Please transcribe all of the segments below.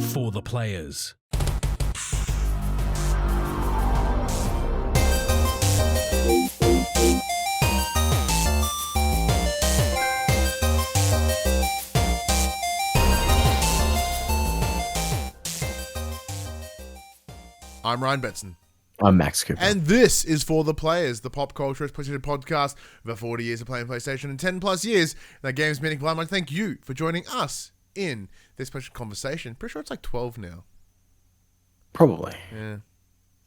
For the players. I'm Ryan Betson. I'm Max Cooper. And this is For the Players, the pop culture PlayStation podcast. Over 40 years of playing PlayStation and 10 plus years in that games meeting. I'd like to thank you for joining us in this special conversation. Pretty sure it's like 12 now. Probably. Yeah.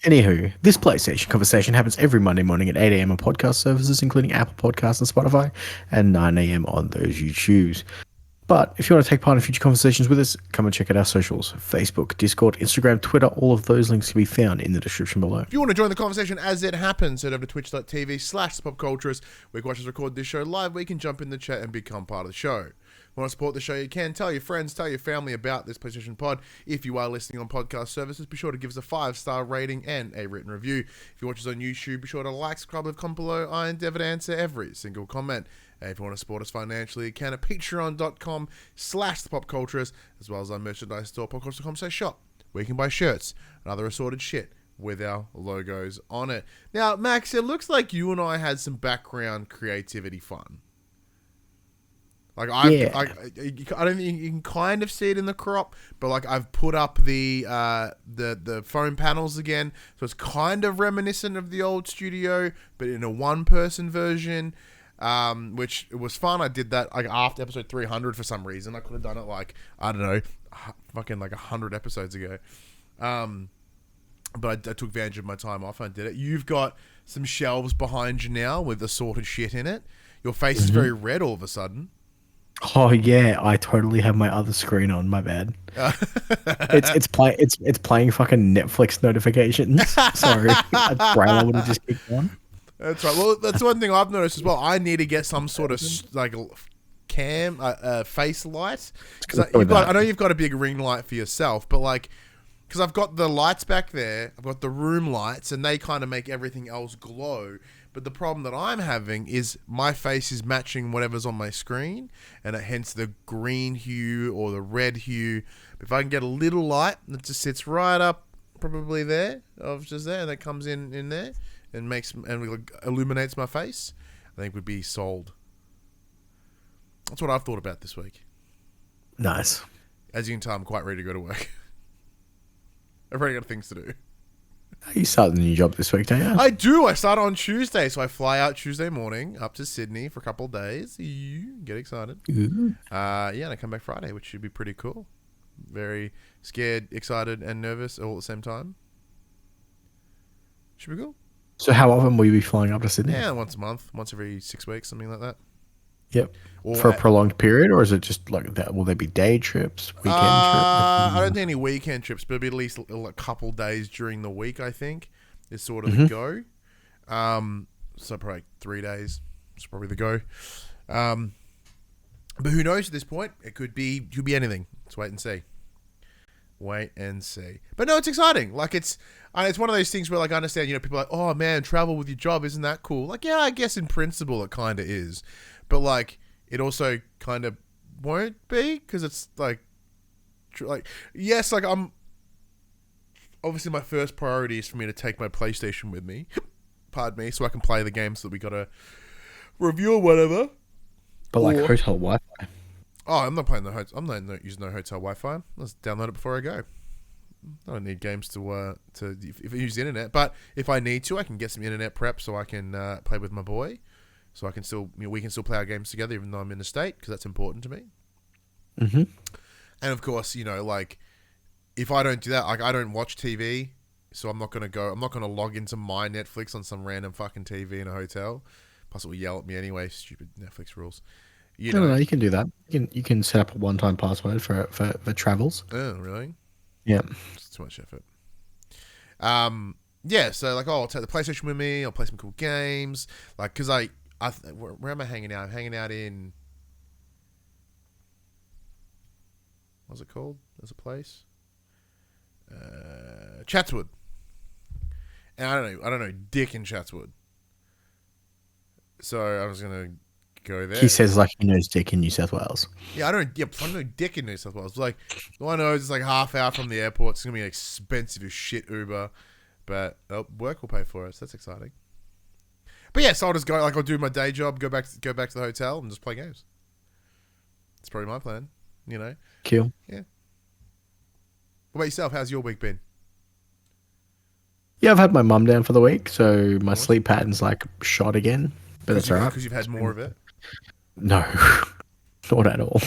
Anywho, this PlayStation conversation happens every Monday morning at 8 a.m. on podcast services, including Apple Podcasts and Spotify, and 9 a.m. on those you choose. But if you want to take part in future conversations with us, come and check out our socials: Facebook, Discord, Instagram, Twitter. All of those links can be found in the description below. If you want to join the conversation as it happens, head over to twitch.tv/thepopculturist, where you can watch us record this show live, where you can jump in the chat and become part of the show. If you want to support the show, you can. Tell your friends, tell your family about this PlayStation pod. If you are listening on podcast services, be sure to give us a 5-star rating and a written review. If you watch us on YouTube, be sure to like, subscribe, leave a comment below. I endeavor to answer every single comment. And if you want to support us financially, you can at patreon.com/thepopculturist, as well as our merchandise store, popculturist.com/shop, where you can buy shirts and other assorted shit with our logos on it. Now, Max, it looks like you and I had some background creativity fun. Like I don't think you can kind of see it in the crop, but like I've put up the phone panels again, so it's kind of reminiscent of the old studio, but in a one-person version, which it was fun. I did that like after episode 300 for some reason. I could have done it like, I don't know, fucking like 100 episodes ago, but I took advantage of my time off and I did it. You've got some shelves behind you now with assorted shit in it. Your face is very red all of a sudden. Oh yeah, I totally have my other screen on. My bad. It's playing fucking Netflix notifications. Sorry, a trailer would have just kicked on. That's right. Well, that's one thing I've noticed as well. I need to get some sort of like cam face light, because I know you've got a big ring light for yourself, but like, because I've got the lights back there, I've got the room lights, and they kind of make everything else glow. But the problem that I'm having is my face is matching whatever's on my screen, and hence the green hue or the red hue. But if I can get a little light that just sits right up, probably there, of just there, and that comes in there and illuminates my face, I think would be sold. That's what I've thought about this week. Nice. As you can tell, I'm quite ready to go to work. I've already got things to do. You started a new job this week, don't you? I do. I start on Tuesday, so I fly out Tuesday morning up to Sydney for a couple of days. Get excited. And I come back Friday, which should be pretty cool. Very scared, excited, and nervous all at the same time. Should be cool. So how often will you be flying up to Sydney? Yeah, once a month, once every 6 weeks, something like that. Yep. For a prolonged period, or is it just like that? Will there be day trips, weekend trips? I don't think any weekend trips, but it'll be at least a couple days during the week, I think, is sort of the go. So probably like 3 days is probably the go. But who knows at this point? It could be anything. Let's wait and see. But no, it's exciting. Like it's one of those things where like I understand, people are like, oh man, travel with your job, isn't that cool? Like, yeah, I guess in principle it kind of is. But like, it also kind of won't be, because it's like, yes, like I'm obviously my first priority is for me to take my PlayStation with me, pardon me, so I can play the games that we got to review or whatever. But like hotel Wi-Fi. Oh, I'm not playing I'm not using no hotel Wi-Fi. Let's download it before I go. I don't need games to if I use the internet, but if I need to, I can get some internet prep so I can play with my boy. So I can still, we can still play our games together even though I'm in the state, because that's important to me. And of course, like if I don't do that, like I don't watch TV, so I'm not going to log into my Netflix on some random fucking TV in a hotel. Plus it will yell at me anyway, stupid Netflix rules. No, you can do that. You can set up a one-time password for travels. Oh, really? Yeah. It's too much effort. Yeah, so like, I'll take the PlayStation with me, I'll play some cool games. Like, because where am I hanging out? I'm hanging out in... What's it called? There's a place. Chatswood. And I don't know dick in Chatswood. So I was going to Go there. He says like he knows dick in New South Wales. Yeah, I don't know dick in New South Wales. Like, all I know is it's like half hour from the airport. It's gonna be expensive as shit Uber, but work will pay for it. So that's exciting. But yeah, so I'll just go. Like, I'll do my day job, go back to the hotel, and just play games. That's probably my plan. You know. Cool. Yeah. What about yourself? How's your week been? Yeah, I've had my mum down for the week, so my sleep pattern's like shot again. But that's alright. Because you've had more of it? No, not at all.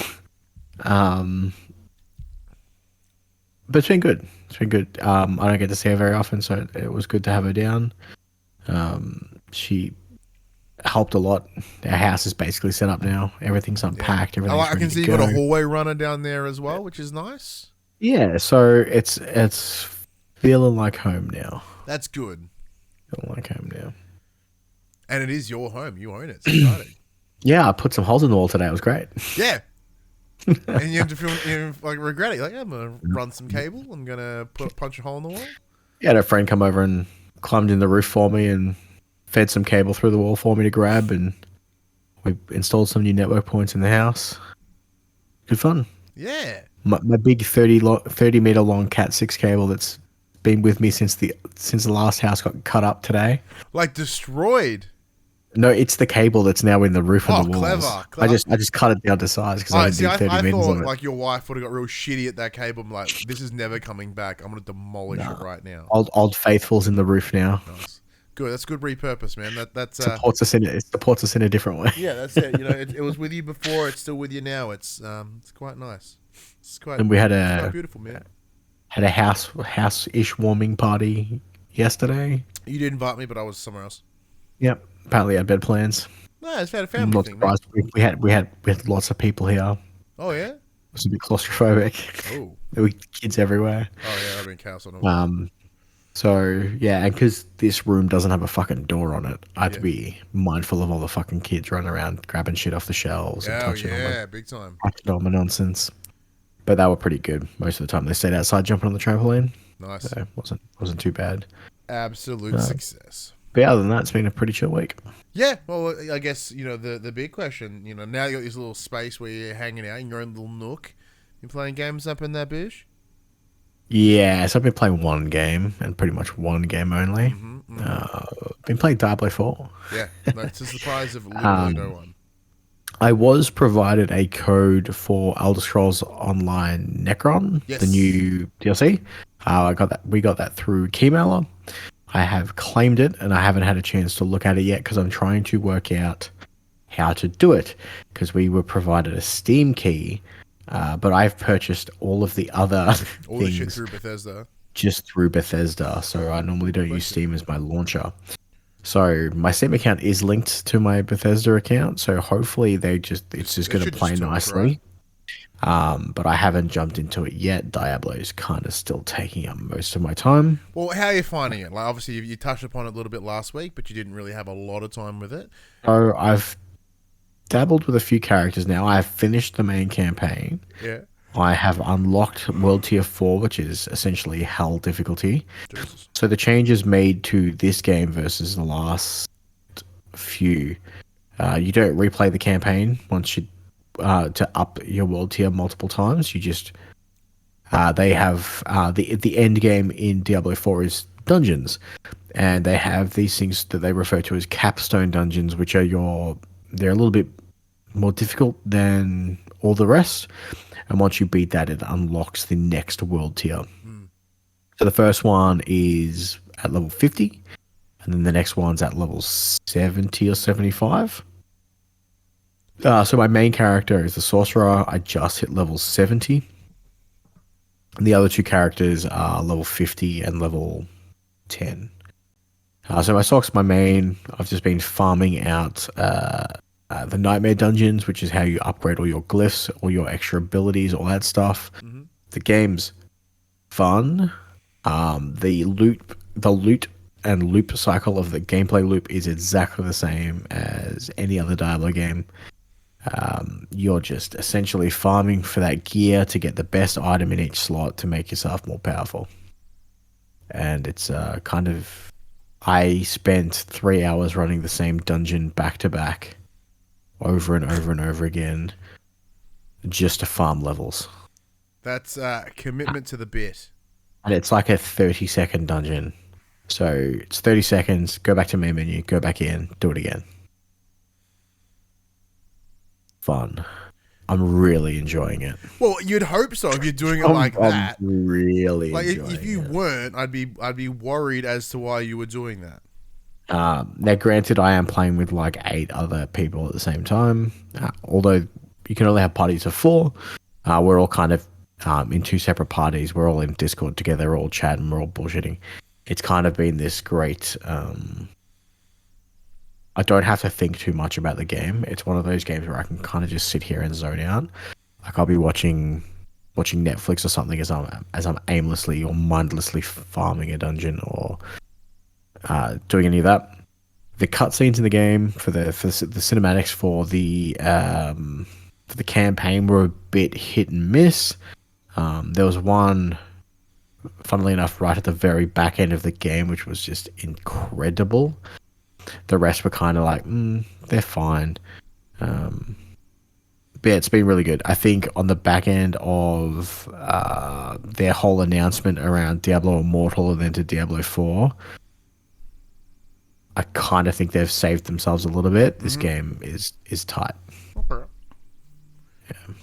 But it's been good. It's been good. I don't get to see her very often, so it was good to have her down. She helped a lot. Our house is basically set up now. Everything's unpacked. Everything's I can see you got a hallway runner down there as well, which is nice. Yeah, so it's feeling like home now. That's good. Feeling like home now. And it is your home. You own it. It's exciting. Yeah, I put some holes in the wall today. It was great. Yeah. And you have to feel like regret it. Like, I'm going to run some cable. I'm going to punch a hole in the wall. Yeah, I had a friend come over and climbed in the roof for me and fed some cable through the wall for me to grab, and we installed some new network points in the house. Good fun. Yeah. My big 30 meter long Cat 6 cable that's been with me since the last house got cut up today. Like destroyed. No, it's the cable that's now in the roof of the walls. Clever. I just cut it down to size because I didn't do 30 meters thought on it. Like your wife would have got real shitty at that cable. I'm like, this is never coming back. I'm going to demolish it right now. Old Faithful's in the roof now. Nice. Good. That's good repurpose, man. That supports us in a different way. Yeah, that's it. You know, it was with you before. It's still with you now. It's quite nice. It's quite. And we had quite beautiful, man. Had a house-ish warming party yesterday. You did invite me, but I was somewhere else. Yep. Apparently, I had bed plans. No, it's had a I'm family not thing. surprised. We had lots of people here. Oh yeah. It was a bit claustrophobic. Oh. There were kids everywhere. Oh yeah, I've been chaos on. So yeah, and because this room doesn't have a fucking door on it, I had to be mindful of all the fucking kids running around grabbing shit off the shelves and touching big time. Touching all my nonsense. But they were pretty good most of the time. They stayed outside jumping on the trampoline. Nice. So it wasn't too bad. Absolute success. But other than that, it's been a pretty chill week. Yeah, well, I guess, you know, the big question, you know, now you got this little space where you're hanging out in your own little nook. You playing games up in that bitch? Yeah, so I've been playing one game, and pretty much one game only. Been playing Diablo 4. Yeah, no, it's a surprise of literally no one. I was provided a code for Elder Scrolls Online Necrom, the new DLC. We got that through Keymailer. I have claimed it, and I haven't had a chance to look at it yet because I'm trying to work out how to do it, because we were provided a Steam key, but I've purchased all of the other all things the shit through Bethesda. Just through Bethesda, so I normally don't use Steam as my launcher. So my Steam account is linked to my Bethesda account, so hopefully it's just going to play nicely. But I haven't jumped into it yet. Diablo's kind of still taking up most of my time. Well, how are you finding it? Like, obviously, you touched upon it a little bit last week, but you didn't really have a lot of time with it. So I've dabbled with a few characters now. I've finished the main campaign. Yeah. I have unlocked World Tier 4, which is essentially Hell difficulty. Jesus. So the changes made to this game versus the last few, you don't replay the campaign once you to up your world tier multiple times. You just they have the end game in Diablo 4 is dungeons, and they have these things that they refer to as capstone dungeons, which are they're a little bit more difficult than all the rest. And once you beat that, it unlocks the next world tier. So the first one is at level 50, and then the next one's at level 70 or 75. So my main character is the sorcerer. I just hit level 70. And the other two characters are level 50 and level 10. So my Sock's my main. I've just been farming out the Nightmare Dungeons, which is how you upgrade all your glyphs, all your extra abilities, all that stuff. Mm-hmm. The game's fun. The loot and loop cycle of the gameplay loop is exactly the same as any other Diablo game. You're just essentially farming for that gear to get the best item in each slot to make yourself more powerful. And it's I spent 3 hours running the same dungeon back to back over and over and over again just to farm levels. That's commitment to the bit. And it's like a 30-second dungeon. So it's 30 seconds, go back to main menu, go back in, do it again. Fun. I'm really enjoying it. Well, you'd hope so if you're doing it like that. I'm really like enjoying if you weren't, I'd be worried as to why you were doing that. Now, granted, I am playing with like 8 other people at the same time. Although you can only have parties of 4. We're all kind of in 2 separate parties. We're all in Discord together, we're all chatting, we're all bullshitting. It's kind of been this great... I don't have to think too much about the game. It's one of those games where I can kind of just sit here and zone out. Like I'll be watching Netflix or something as I'm aimlessly or mindlessly farming a dungeon or doing any of that. The cutscenes in the game for the cinematics for the campaign were a bit hit and miss. There was one, funnily enough, right at the very back end of the game, which was just incredible. The rest were kind of like, they're fine. But yeah, it's been really good. I think on the back end of their whole announcement around Diablo Immortal and then to Diablo 4, I kind of think they've saved themselves a little bit. This game is tight. Okay. Yeah.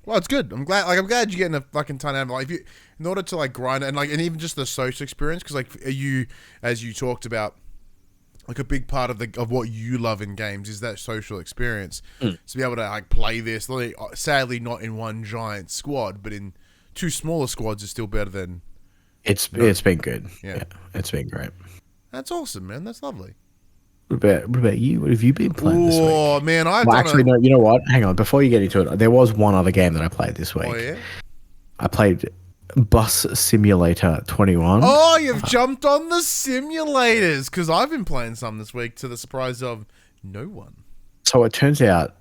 Well, it's good. I'm glad you're getting a fucking ton out of it. Like, if you, in order to like grind it and even just the social experience, because like you, as you talked about, like a big part of what you love in games is that social experience. To be able to like play this, sadly not in one giant squad, but in 2 smaller squads is still better than. It's been good. Yeah, it's been great. That's awesome, man. That's lovely. What about you? What have you been playing this week? Oh man, no. You know what? Hang on. Before you get into it, there was one other game that I played this week. Oh yeah. I played Bus Simulator 21. Oh, you've jumped on the simulators because I've been playing some this week to the surprise of no one. So it turns out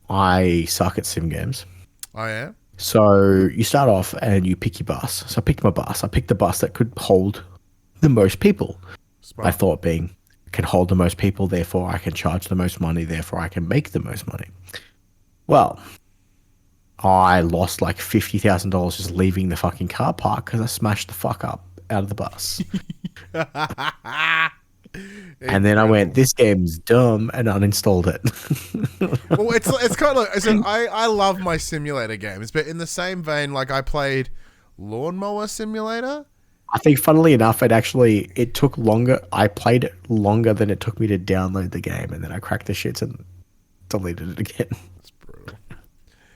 I suck at sim games. Oh yeah. So you start off and you pick your bus. So I picked my bus. I picked the bus that could hold the most people. Smart. My thought being, can hold the most people, therefore I can charge the most money, therefore I can make the most money. Well, I lost like $50,000 just leaving the fucking car park because I smashed the fuck up out of the bus. And then I went, this game's dumb, and uninstalled it. Well, it's kind of like, I love my simulator games, but in the same vein, like I played Lawnmower Simulator. I think, funnily enough, it took longer. I played it longer than it took me to download the game, and then I cracked the shits and deleted it again. That's brutal.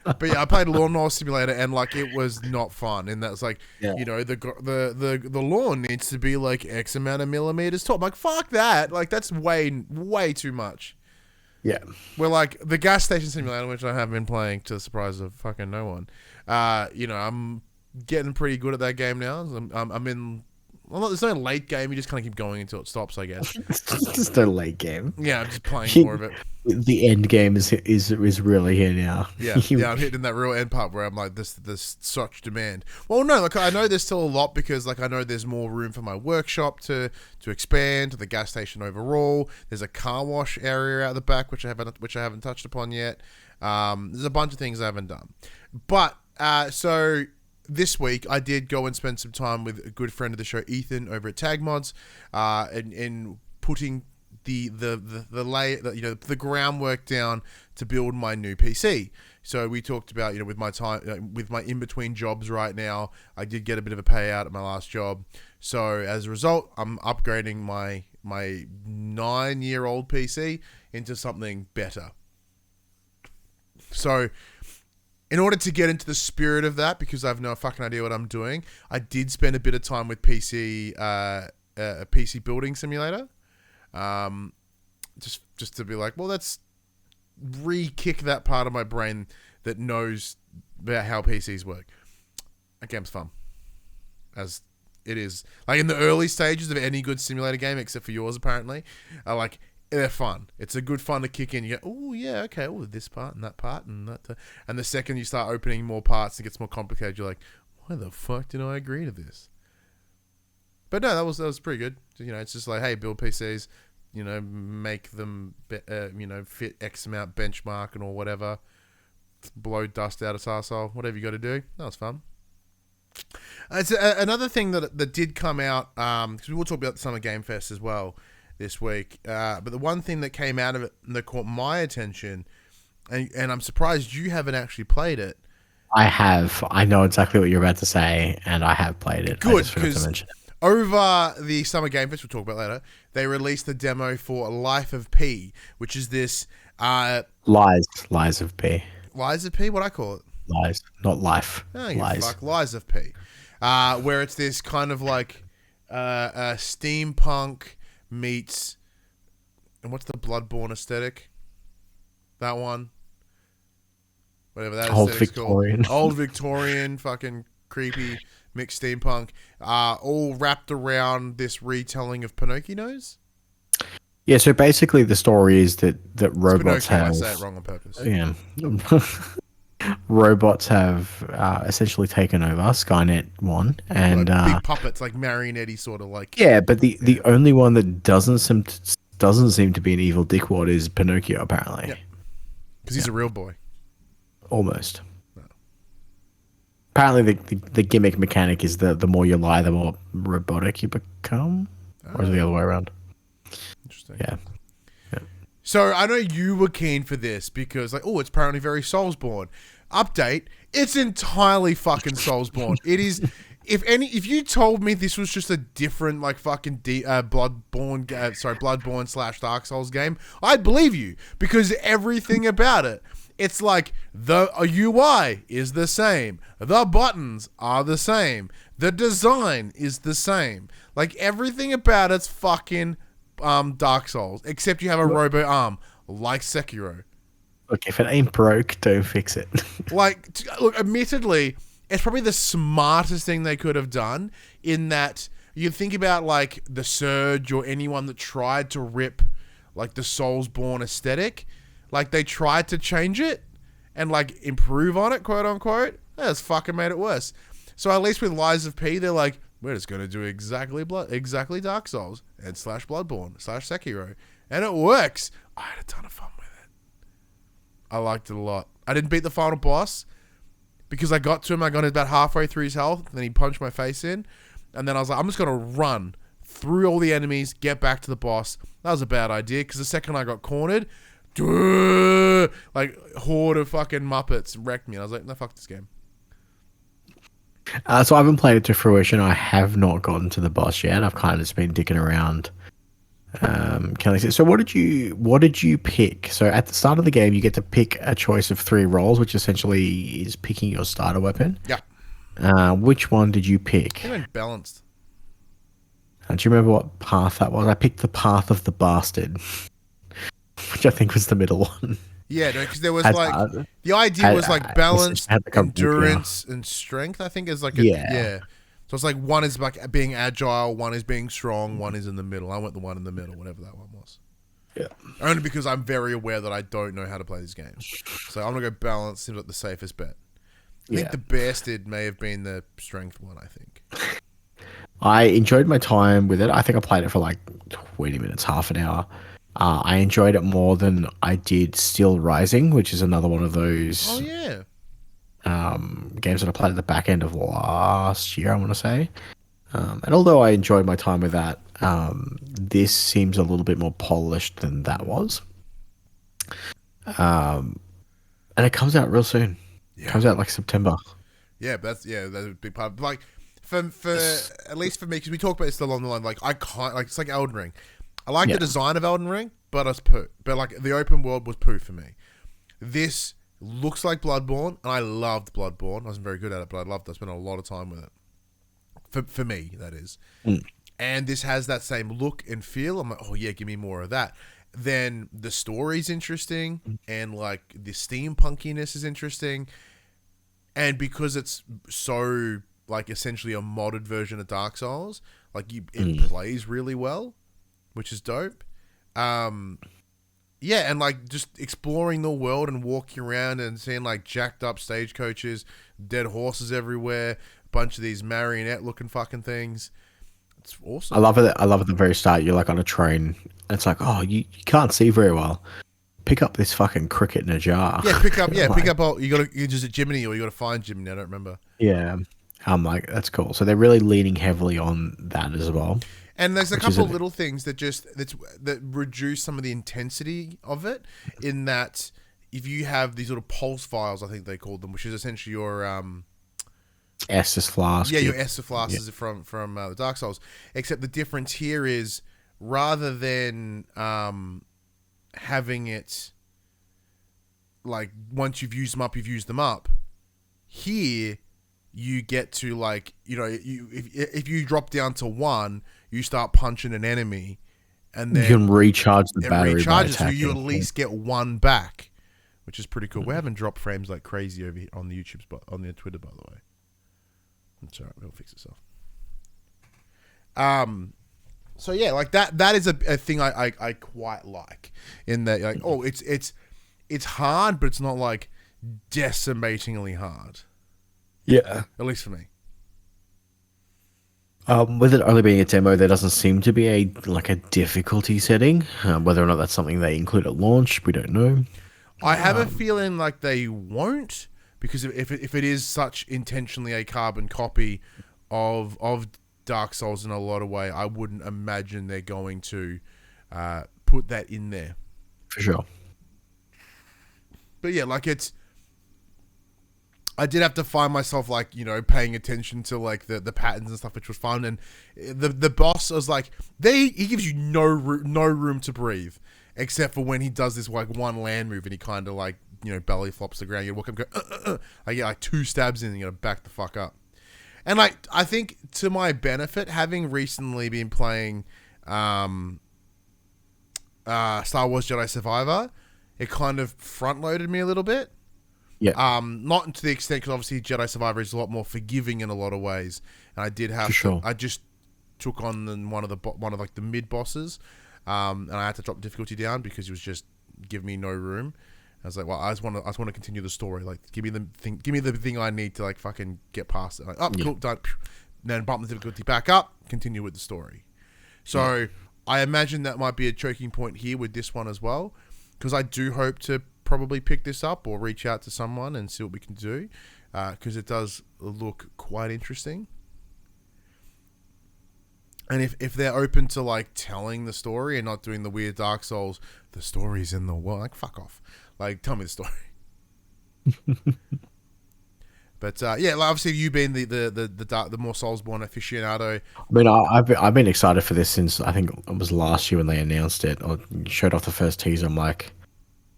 But yeah, I played Lawnmower Simulator, and like it was not fun. And that's like, you know, the lawn needs to be like X amount of millimeters tall. I'm like, fuck that. Like that's way too much. Yeah. Well, like the gas station simulator, which I have been playing to the surprise of fucking no one. You know, I'm getting pretty good at that game now. I'm in. Well, there's no late game. You just kind of keep going until it stops, I guess. There's no late game. Yeah, I'm just playing more of it. The end game is really here now. Yeah, I'm hitting that real end part where I'm like, there's such demand. Well, no, like I know there's still a lot because like I know there's more room for my workshop to expand, to the gas station overall. There's a car wash area out the back which I haven't touched upon yet. There's a bunch of things I haven't done, but so. This week, I did go and spend some time with a good friend of the show, Ethan, over at Tag Mods, and putting the groundwork down to build my new PC. So we talked about, you know, with my time, with my in between jobs right now, I did get a bit of a payout at my last job. So as a result, I'm upgrading my 9-year-old PC into something better. So, in order to get into the spirit of that, because I have no fucking idea what I'm doing, I did spend a bit of time with PC building simulator, just to be like, well, let's re-kick that part of my brain that knows about how PCs work. That game's fun, as it is. Like in the early stages of any good simulator game, except for yours apparently, like. They're fun. It's a good fun to kick in. You go, oh yeah, okay, oh this part and that part and that. And the second you start opening more parts, it gets more complicated. You're like, why the fuck did I agree to this? But no, that was pretty good. You know, it's just like, hey, build PCs, make them, fit X amount benchmark and or whatever. Blow dust out its arsehole. Whatever you got to do. That was fun. It's another thing that did come out, because we will talk about the Summer Game Fest as well this week. But the one thing that came out of it that caught my attention, and I'm surprised you haven't actually played it. I have. I know exactly what you're about to say, and I have played it. Good, because over the Summer Game Fest, we'll talk about later, they released the demo for Life of P, which is this... Lies of P. Lies of P? What'd I call it? Lies, not life. Oh, Lies. Fuck. Lies of P. Where it's this kind of like steampunk meets... And what's the Bloodborne aesthetic? That one? Whatever that Old aesthetic's Victorian. called. Old Victorian, fucking creepy, mixed steampunk. All wrapped around this retelling of Pinocchio's. Yeah, so basically the story is that robots Pinocchio, have... I say it wrong on purpose. Yeah. Robots have essentially taken over Skynet 1, and like big puppets, like marionette sort of like. Yeah, but the only one that doesn't seem to be an evil dickwad is Pinocchio, apparently. Yeah, because he's a real boy. Almost. No. Apparently, the gimmick mechanic is the more you lie, the more robotic you become, or is it the other way around? Interesting. Yeah. So I know you were keen for this because, like, it's apparently very Soulsborne. Update: it's entirely fucking Soulsborne. It is. If you told me this was just a different, like, fucking Bloodborne / Dark Souls game, I'd believe you, because everything about it. It's like the UI is the same. The buttons are the same. The design is the same. Like, everything about it's fucking Dark Souls, except you have a robo arm, like Sekiro. Look, if it ain't broke, don't fix it. Look, admittedly, it's probably the smartest thing they could have done, in that you think about, like, the Surge or anyone that tried to rip, like, the Soulsborne aesthetic. Like, they tried to change it and, like, improve on it, quote unquote. That's fucking made it worse. So at least with Lies of P, they're like, we're just going to do exactly Dark Souls and / Bloodborne / Sekiro. And it works. I had a ton of fun with it. I liked it a lot. I didn't beat the final boss because I got to him. I got about halfway through his health. Then he punched my face in. And then I was like, I'm just going to run through all the enemies, get back to the boss. That was a bad idea, because the second I got cornered, like, horde of fucking Muppets wrecked me. I was like, no, fuck this game. So I haven't played it to fruition. I have not gotten to the boss yet. I've kind of just been dicking around. So what did you pick? So at the start of the game, you get to pick a choice of 3 roles, which essentially is picking your starter weapon. Yeah. Which one did you pick? I went balanced. Do you remember what path that was? I picked the path of the bastard, which I think was the middle one. Yeah, because there was the idea was like balance, endurance, and strength. I think is like yeah. So it's like one is like being agile, one is being strong, one is in the middle. I went the one in the middle, whatever that one was. Yeah. Only because I'm very aware that I don't know how to play these games, so I'm gonna go balance. Seems like the safest bet. I think the bastard may have been the strength one. I think. I enjoyed my time with it. I think I played it for like 20 minutes, half an hour. I enjoyed it more than I did Still Rising, which is another one of those games that I played at the back end of last year, I want to say. And although I enjoyed my time with that, this seems a little bit more polished than that was. And it comes out real soon. Yeah. It comes out like September. Yeah, that's a big part. Like, for at least for me, because we talked about this along the line, like, I can't, like, it's like Elden Ring. I like the design of Elden Ring, but it's poo. But, like, the open world was poo for me. This looks like Bloodborne, and I loved Bloodborne. I wasn't very good at it, but I loved it. I spent a lot of time with it. For me, that is. And this has that same look and feel. I'm like, oh, yeah, give me more of that. Then the story's interesting, and, like, the steampunkiness is interesting. And because it's so, like, essentially a modded version of Dark Souls, like, it plays really well, which is dope. Yeah, and, like, just exploring the world and walking around and seeing, like, jacked up stagecoaches, dead horses everywhere, a bunch of these marionette-looking fucking things. It's awesome. I love it. I love at the very start. You're like on a train. And it's like, oh, you can't see very well. Pick up this fucking cricket in a jar. Yeah, pick up. You got to use it Jiminy, or you got to find Jiminy. I don't remember. Yeah, I'm like, that's cool. So they're really leaning heavily on that as well. And there's a couple of little things that reduce some of the intensity of it. In that, if you have these little pulse vials, I think they called them, which is essentially your Estus flask. Yeah, your Estus flasks from the Dark Souls. Except the difference here is rather than having it like once you've used them up. Here, you get to like if you drop down to 1, you start punching an enemy, and then you can recharge the battery. Recharges, so you at least get 1 back, which is pretty cool. We're having drop frames like crazy over here on the YouTube spot, on the Twitter, by the way. It's alright, it'll fix itself. So yeah, like that is a thing I quite like, in that like, oh, it's hard, but it's not like decimatingly hard. Yeah. At least for me. With it only being a demo, there doesn't seem to be a difficulty setting. Whether or not that's something they include at launch, we don't know. I have a feeling like they won't, because if it is such intentionally a carbon copy of Dark Souls in a lot of way, I wouldn't imagine they're going to put that in there. For sure. But yeah, like I did have to find myself like, paying attention to like the patterns and stuff, which was fun. And the boss was like, he gives you no room to breathe, except for when he does this like one land move and he kind of like, belly flops the ground. You walk up and go, I get like 2 stabs in and you gotta back the fuck up. And like, I think to my benefit, having recently been playing Star Wars Jedi Survivor, it kind of front loaded me a little bit. Yeah. Not to the extent, because obviously Jedi Survivor is a lot more forgiving in a lot of ways, and I did have to. I just took on one of like the mid bosses, and I had to drop difficulty down because he was just giving me no room. I was like, well, I just want to continue the story. Like, give me the thing I need to like fucking get past it. Like, oh, cool, done. Then bump the difficulty back up, continue with the story. So I imagine that might be a choking point here with this one as well, because I do hope to probably pick this up or reach out to someone and see what we can do, because it does look quite interesting. And if they're open to like telling the story and not doing the weird Dark Souls, the story's in the world, like fuck off, like tell me the story. But yeah, like obviously you being the more Soulsborne aficionado. I mean, I've been excited for this since I think it was last year when they announced it or showed off the first teaser. I'm like,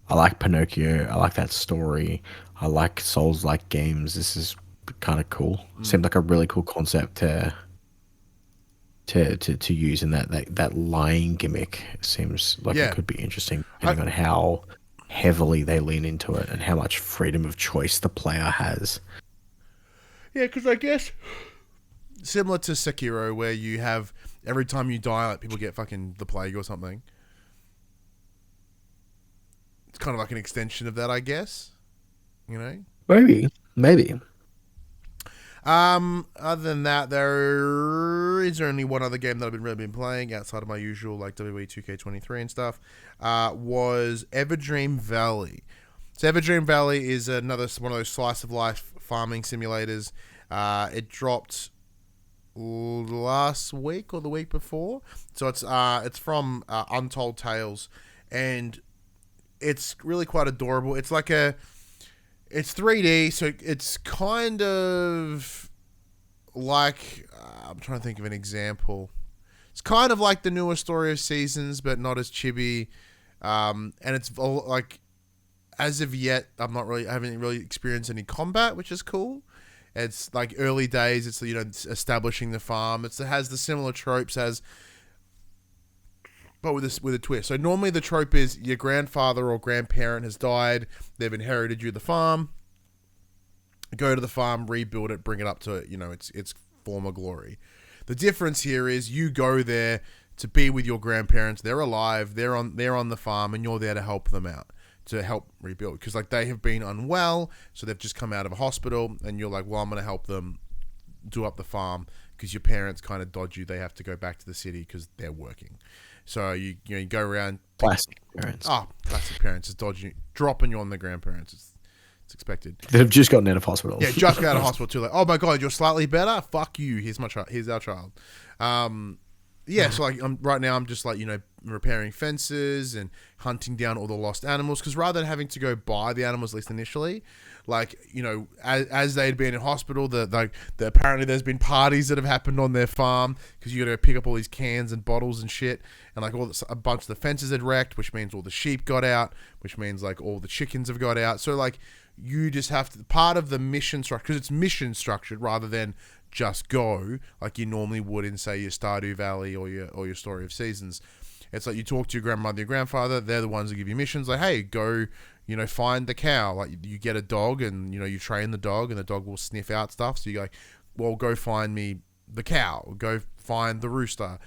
I like Pinocchio. I like that story. I like Souls-like games. This is kind of cool. Seemed like a really cool concept to use in that lying gimmick. Seems like it could be interesting, depending on how heavily they lean into it and how much freedom of choice the player has. Yeah, because I guess similar to Sekiro, where you have every time you die, like people get fucking the plague or something. It's kind of like an extension of that, I guess. Maybe. Other than that, there is only one other game that I've really been playing outside of my usual like WWE 2K23 and stuff. Was Everdream Valley. So Everdream Valley is another one of those slice of life farming simulators. It dropped last week or the week before. So it's from Untold Tales, and it's really quite adorable. It's like it's 3D, so it's kind of like I'm trying to think of an example. It's kind of like the newer Story of Seasons, but not as chibi. And it's like, as of yet, I haven't really experienced any combat, which is cool. It's like early days. It's it's establishing the farm. It has the similar tropes but with a twist. So normally the trope is your grandfather or grandparent has died. They've inherited you the farm. Go to the farm, rebuild it, bring it up to its former glory. The difference here is you go there to be with your grandparents. They're alive. They're on the farm, and you're there to help them out, to help rebuild, because like they have been unwell, so they've just come out of a hospital, and you're like, well, I'm going to help them do up the farm because your parents kind of dodge you. They have to go back to the city because they're working. So you go around. Classic parents. Classic parents is dodging, dropping you on the grandparents. It's expected. They've just gotten out of hospital. Yeah, just got out of hospital too. Like, oh my god, you're slightly better. Fuck you. Here's our child. So like right now I'm just like repairing fences and hunting down all the lost animals because rather than having to go buy the animals, at least initially, like as they'd been in hospital, apparently there's been parties that have happened on their farm because you got to pick up all these cans and bottles and shit, and like a bunch of the fences had wrecked, which means all the sheep got out, which means like all the chickens have got out. So like you just have to, part of the mission structure, because it's mission structured rather than just go like you normally would in, say, your Stardew Valley or your Story of Seasons. It's like you talk to your grandmother, your grandfather, they're the ones that give you missions like, hey, go, find the cow. Like you get a dog and, you train the dog and the dog will sniff out stuff. So you go, well, go find me the cow, go find the rooster,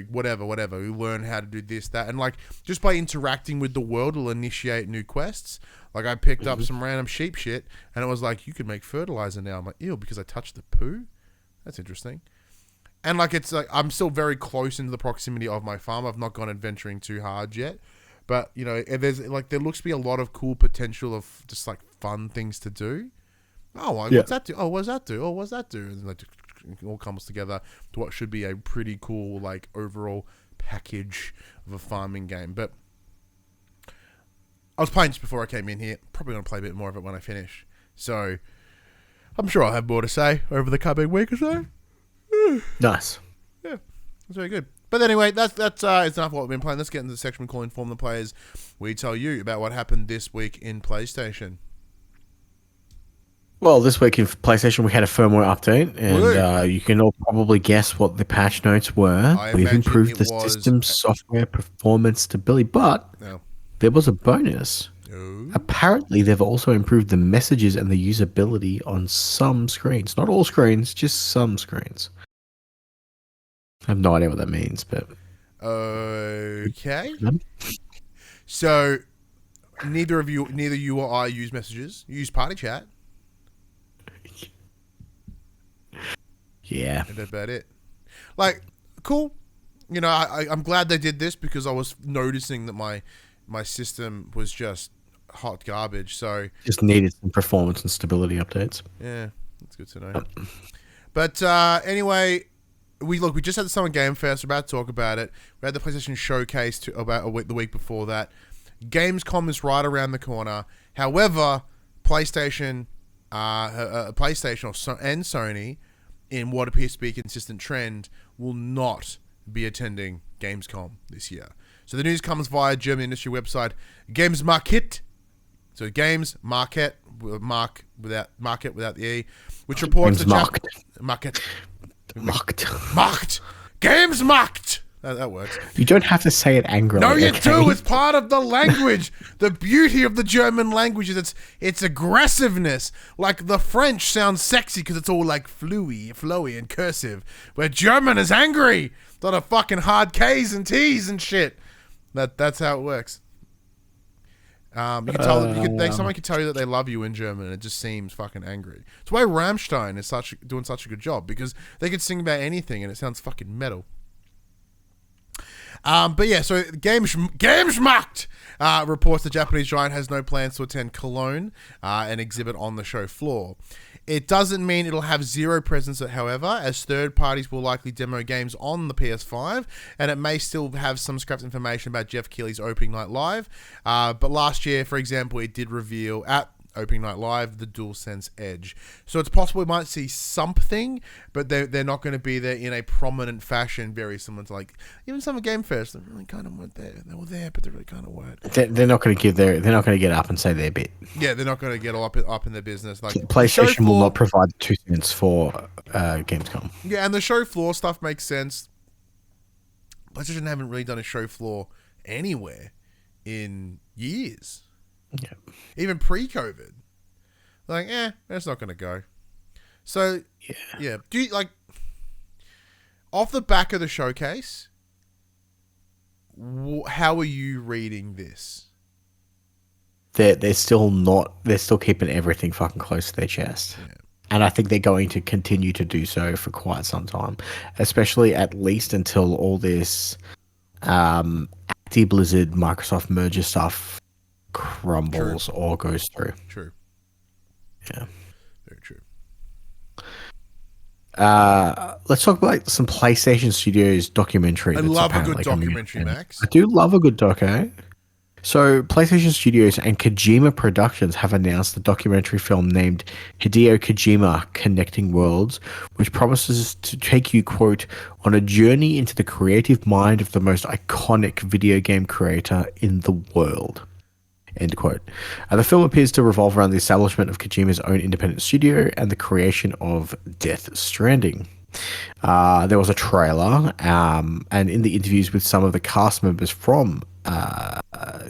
whatever. You learn how to do this, that. And like, just by interacting with the world will initiate new quests. Like I picked up some random sheep shit and it was like, you could make fertilizer now. I'm like, ew, because I touched the poo? That's interesting. And like, it's like, I'm still very close into the proximity of my farm. I've not gone adventuring too hard yet, but there's like, there looks to be a lot of cool potential of just like fun things to do. Oh, what's that do? Oh, what does that do? Oh, what's that do? And like, it all comes together to what should be a pretty cool, like overall package of a farming game. But I was playing just before I came in here. Probably going to play a bit more of it when I finish. So I'm sure I'll have more to say over the coming week or so. Nice. Yeah, that's very good. But anyway, that's it's enough of what we've been playing. Let's get into the section we call Inform the Players. We tell you about what happened this week in PlayStation. Well, this week in PlayStation, we had a firmware update, and you can all probably guess what the patch notes were. We've improved the system, software, performance, stability, but there was a bonus. Apparently, they've also improved the messages and the usability on some screens. Not all screens, just some screens. I have no idea what that means, but... Okay. So, neither you or I use messages. You use party chat. Yeah. And that's about it. Like, cool. I'm glad they did this because I was noticing that my system was just hot garbage. So just needed some performance and stability updates. Yeah, that's good to know. But anyway, we just had the Summer Game Fest. We're about to talk about it. We had the PlayStation Showcase the week before that. Gamescom is right around the corner. However, PlayStation and Sony, in what appears to be a consistent trend, will not be attending Gamescom this year. So the news comes via German industry website Gamesmarket. So Games Market without the E, which reports the Market. Gamesmarkt. That works. You don't have to say it angrily. No, you do. It's part of the language. The beauty of the German language is its aggressiveness. Like the French sounds sexy because it's all like flowy and cursive. Where German is angry. It's a lot of fucking hard K's and T's and shit. That's how it works. You can tell someone can tell you that they love you in German, and it just seems fucking angry. It's why Rammstein is doing such a good job, because they could sing about anything and it sounds fucking metal. But yeah, so Gamesmarkt reports the Japanese giant has no plans to attend Cologne, an exhibit on the show floor. It doesn't mean it'll have zero presence, however, as third parties will likely demo games on the PS5, and it may still have some scrapped information about Jeff Keighley's opening night live. But last year, for example, it did reveal at opening night live the DualSense Edge. So it's possible we might see something, but they're not going to be there in a prominent fashion, very similar to like even Summer Game Fest. They really kind of weren't there. They were there, but they really kind of weren't. They're not going to They're not going to get up and say their bit. Yeah, they're not going to get all up in their business. Like PlayStation will not provide 2 cents for Gamescom. Yeah, and the show floor stuff makes sense. PlayStation haven't really done a show floor anywhere in years. Yeah. Even pre-COVID. Like, it's not going to go. So, yeah. Do you, like, off the back of the showcase, how are you reading this? They're still keeping everything fucking close to their chest. And I think they're going to continue to do so for quite some time, especially at least until all this Acti Blizzard Microsoft merger stuff crumbles or goes through. True. Yeah. Very true. Let's talk about some PlayStation Studios documentary. I love a good documentary, Max. I do love a good doc, eh? So, PlayStation Studios and Kojima Productions have announced a documentary film named Hideo Kojima Connecting Worlds, which promises to take you, quote, on a journey into the creative mind of the most iconic video game creator in the world, end quote. The film appears to revolve around the establishment of Kojima's own independent studio and the creation of Death Stranding. There was a trailer, and in the interviews with some of the cast members from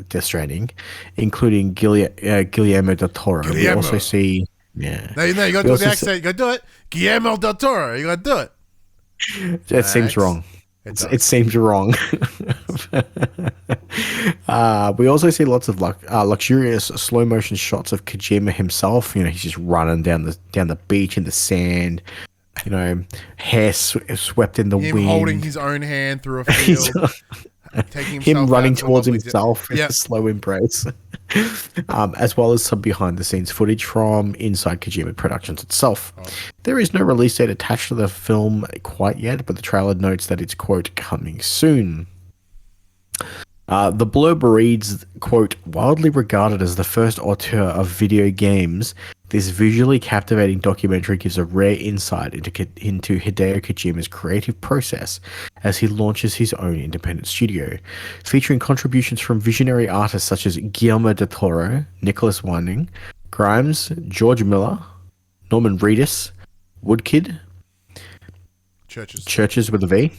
Death Stranding, including Guillermo del Toro. We also see... Yeah. No, you got to do the accent. You got to do it. Guillermo del Toro. You got to do it. It seems wrong. It seems wrong. We also see lots of luxurious slow motion shots of Kojima himself. You know, he's just running down the beach in the sand. You know, hair swept in the wind. Holding his own hand through a field. Taking him running towards himself in a slow embrace. As well as some behind the scenes footage from inside Kojima Productions itself. There is no release date attached to the film quite yet, but the trailer notes that it's, quote, coming soon. The blurb reads, quote, widely regarded as the first auteur of video games, this visually captivating documentary gives a rare insight into Hideo Kojima's creative process as he launches his own independent studio, featuring contributions from visionary artists such as Guillermo del Toro, Nicholas Winding, Grimes, George Miller, Norman Reedus, Woodkid, Churches with a V,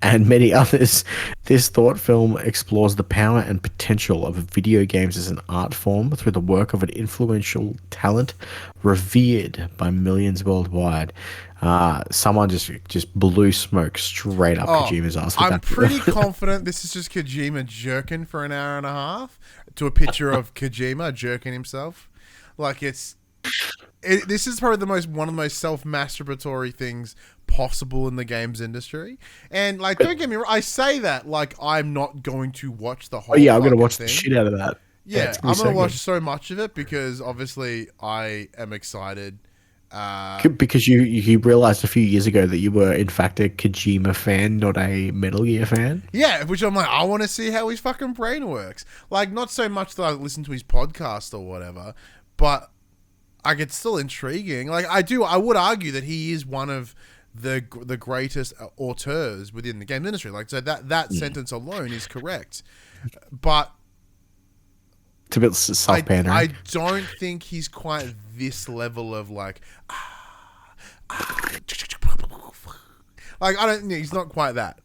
and many others. This thought film explores the power and potential of video games as an art form through the work of an influential talent revered by millions worldwide. Someone just blew smoke straight up Kojima's ass. I'm pretty confident this is just Kojima jerking for an hour and a half to a picture of Kojima jerking himself. Like this is probably one of the most self-masturbatory things possible in the games industry. And like, don't get me wrong, I say that like I'm not going to watch the whole. Oh yeah, I'm gonna watch the shit out of that. Yeah, I'm gonna watch so much of it because obviously I am excited. Because you realized a few years ago that you were in fact a Kojima fan, not a Metal Gear fan. Yeah, which I'm like, I want to see how his fucking brain works. Like, not so much that I listen to his podcast or whatever, but like it's still intriguing. Like I would argue that he is one of the greatest auteurs within the game industry. Like, so that sentence alone is correct. But it's a bit self-pandering. I don't think he's quite this level of like I don't. He's not quite that.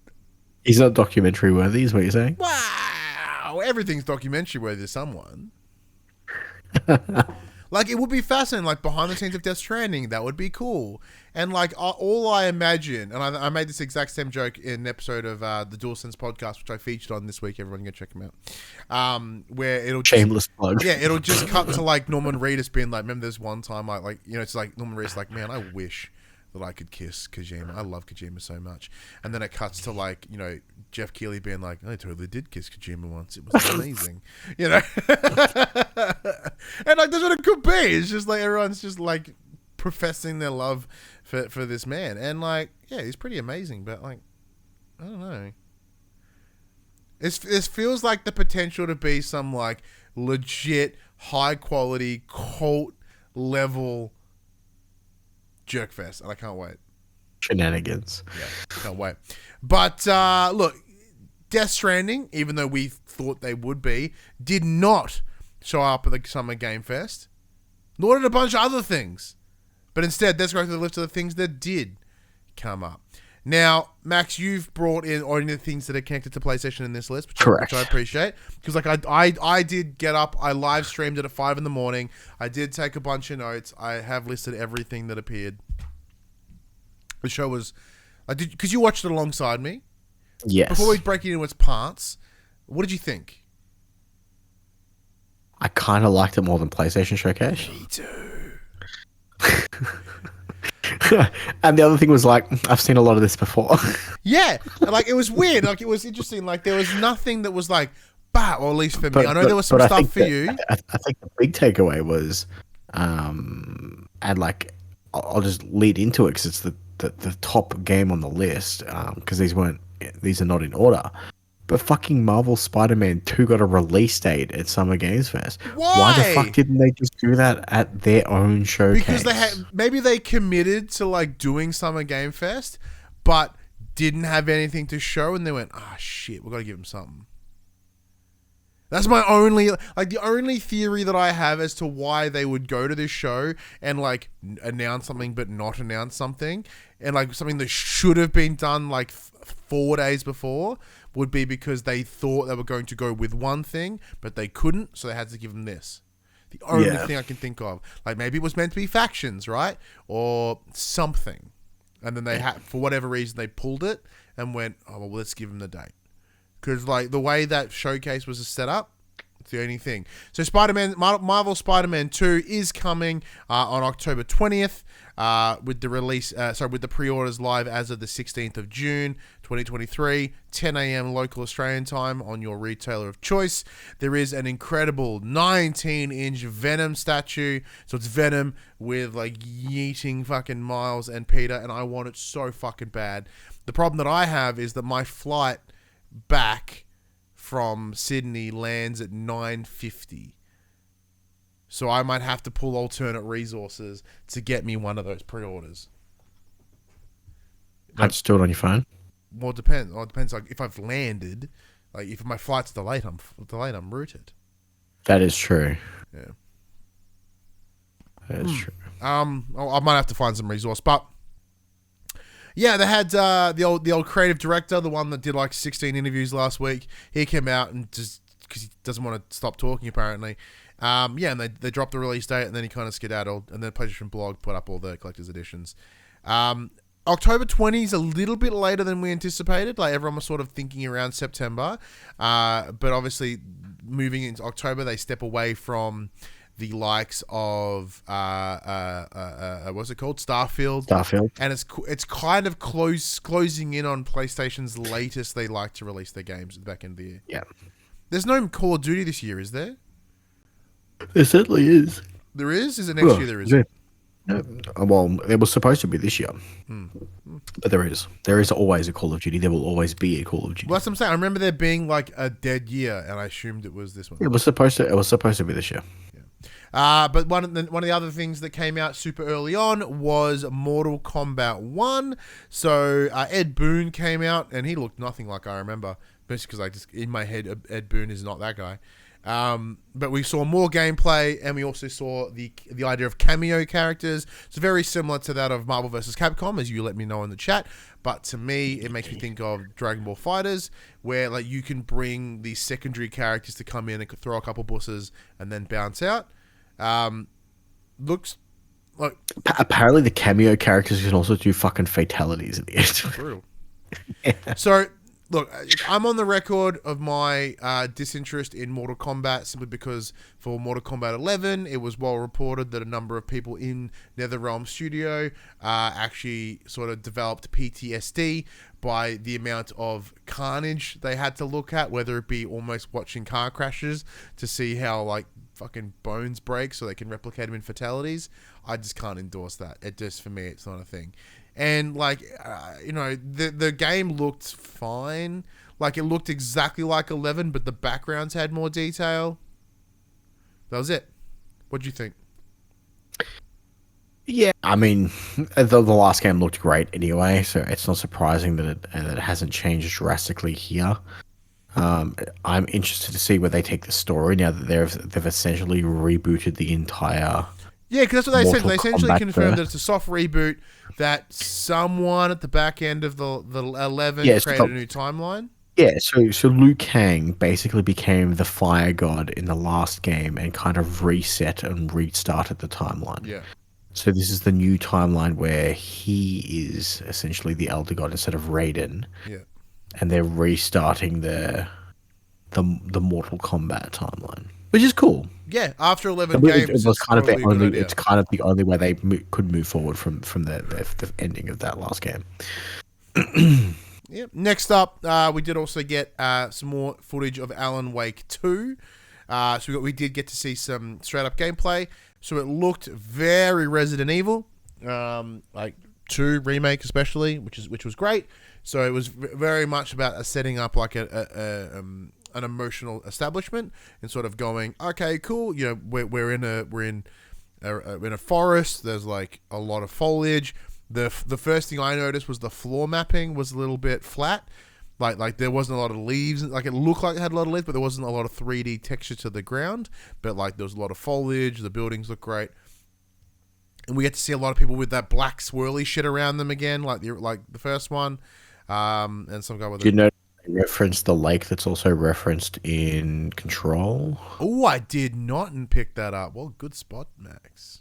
He's not documentary worthy, is what you're saying? Wow, everything's documentary worthy to someone. Like, it would be fascinating, like, behind the scenes of Death Stranding. That would be cool. And, like, all I imagine, and I made this exact same joke in an episode of the DualSense podcast, which I featured on this week. Everyone go check them out. Where it'll shameless plug. Yeah, it'll just cut to, like, Norman Reedus being like, remember this one time, like, you know, it's like Norman Reedus like, man, I wish that I could kiss Kojima. I love Kojima so much. And then it cuts to, like, you know, Jeff Keighley being like, I totally did kiss Kojima once. It was amazing. You know? And, like, that's what it could be. It's just, like, everyone's just, like, professing their love for this man. And, like, yeah, he's pretty amazing. But, like, I don't know. This feels like the potential to be some, like, legit, high-quality, cult-level jerkfest, and I can't wait. Shenanigans. Yeah, can't wait. But look, Death Stranding, even though we thought they would be, did not show up at the Summer Game Fest. Nor did a bunch of other things. But instead, let's go to the list of the things that did come up. Now, Max, you've brought in all the things that are connected to PlayStation in this list, which I appreciate. Because like I did get up, I live streamed it at 5 a.m. I did take a bunch of notes. I have listed everything that appeared. The show was, because you watched it alongside me. Yes. Before we break it into its parts, what did you think? I kind of liked it more than PlayStation Showcase. Me too. And the other thing was like, I've seen a lot of this before. Yeah, like it was weird. Like it was interesting. Like there was nothing that was like, bah, or at least for me. I know there was some stuff for you. I think the big takeaway was, and like I'll just lead into it because it's the top game on the list. Because these are not in order. But fucking Marvel Spider-Man 2 got a release date at Summer Games Fest. Why the fuck didn't they just do that at their own showcase? Because maybe they committed to like doing Summer Game Fest, but didn't have anything to show, and they went, "Ah, shit, we got to give them something." That's my the only theory that I have as to why they would go to this show and like announce something but not announce something, and like something that should have been done like 4 days before, would be because they thought they were going to go with one thing, but they couldn't, so they had to give them this. The only thing I can think of. Like, maybe it was meant to be factions, right? Or something. And then they had, for whatever reason, they pulled it and went, oh, well, let's give them the date. Because, like, the way that showcase was set up, it's the only thing. So, Marvel Spider-Man 2 is coming on October 20th. With the release, with the pre-orders live as of the 16th of June, 2023, 10 a.m. local Australian time on your retailer of choice. There is an incredible 19-inch Venom statue. So it's Venom with like yeeting fucking Miles and Peter, and I want it so fucking bad. The problem that I have is that my flight back from Sydney lands at 9:50. So I might have to pull alternate resources to get me one of those pre-orders. I'd just do it on your phone. Well, it depends. It depends. Like if I've landed, like if my flight's delayed, I'm routed. That is true. Yeah. That is true. I might have to find some resource, but yeah, they had the old creative director, the one that did like 16 interviews last week. He came out and just because he doesn't want to stop talking apparently. And they dropped the release date, and then he kind of skedaddled, and then PlayStation blog put up all the collector's editions. October 20 is a little bit later than we anticipated. Like everyone was sort of thinking around September, but obviously moving into October, they step away from the likes of what's it called, Starfield, and it's kind of closing in on PlayStation's latest. They like to release their games at the back end of the year. Yeah, there's no Call of Duty this year, is there? There certainly is. There is? Is it next year there is? Yeah. No, well, it was supposed to be this year. But there is. There is always a Call of Duty. There will always be a Call of Duty. Well, that's what I'm saying. I remember there being like a dead year, and I assumed it was this one. It was supposed to be this year. Yeah. But one of the other things that came out super early on was Mortal Kombat 1. So Ed Boon came out, and he looked nothing like I remember. Basically, because in my head, Ed Boon is not that guy. But we saw more gameplay, and we also saw the idea of cameo characters. It's very similar to that of Marvel vs. Capcom, as you let me know in the chat. But to me, it makes me think of Dragon Ball FighterZ, where like you can bring these secondary characters to come in and throw a couple buses and then bounce out. Looks like apparently the cameo characters can also do fucking fatalities at the end. Brutal. So. Look, I'm on the record of my disinterest in Mortal Kombat simply because for Mortal Kombat 11, it was well reported that a number of people in NetherRealm Studio actually sort of developed PTSD by the amount of carnage they had to look at, whether it be almost watching car crashes to see how like fucking bones break so they can replicate them in fatalities. I just can't endorse that. It just, for me, it's not a thing. And like, the game looked fine. Like it looked exactly like 11, but the backgrounds had more detail. That was it. What'd you think? Yeah, I mean, the last game looked great anyway, so it's not surprising that it hasn't changed drastically here. I'm interested to see where they take the story now that they've essentially rebooted the entire. Yeah, because that's what they said. They essentially Kombat confirmed that it's a soft reboot. That someone at the back end of the 11 created a new timeline. Yeah, so Liu Kang basically became the fire god in the last game and kind of reset and restarted the timeline. Yeah. So this is the new timeline where he is essentially the elder god instead of Raiden. Yeah. And they're restarting the Mortal Kombat timeline. which is cool. Yeah, after 11 It games, was it's kind of probably the a good only. idea. It's kind of the only way they could move forward from the ending of that last game. Yep. Next up, we did also get some more footage of Alan Wake 2. So we did get to see some straight up gameplay. So it looked very Resident Evil, like 2 remake especially, which was great. So it was very much about setting up like an emotional establishment and sort of going, okay, cool. You know, we're in a forest. There's like a lot of foliage. The first thing I noticed was the floor mapping was a little bit flat. Like there wasn't a lot of leaves. Like it looked like it had a lot of leaves, but there wasn't a lot of 3D texture to the ground. But like there was a lot of foliage. The buildings look great. And we get to see a lot of people with that black swirly shit around them again, like the first one. And some guy with You know, reference the lake that's also referenced in Control. Oh, I did not pick that up. Well, good spot, Max.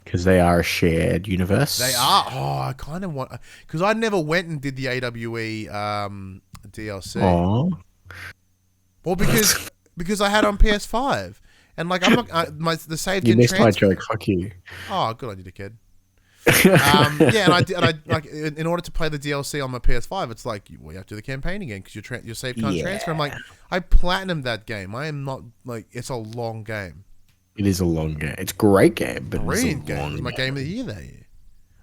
Because they are a shared universe. They are. Oh, I kind of want... Because I never went and did the AWE DLC. Oh. Well, because I had on PS5. And, like, I'm not... the save You didn't missed transfer. my joke. Fuck you. Oh, good on you, dickhead. Yeah, and I like in order to play the DLC on my PS5, it's like you have to do the campaign again because your save can't transfer. I'm like, I platinumed that game. I am not like it's a long game. It is a long game. It's a great game, but Brilliant it's a game. long It was my game of the year that year,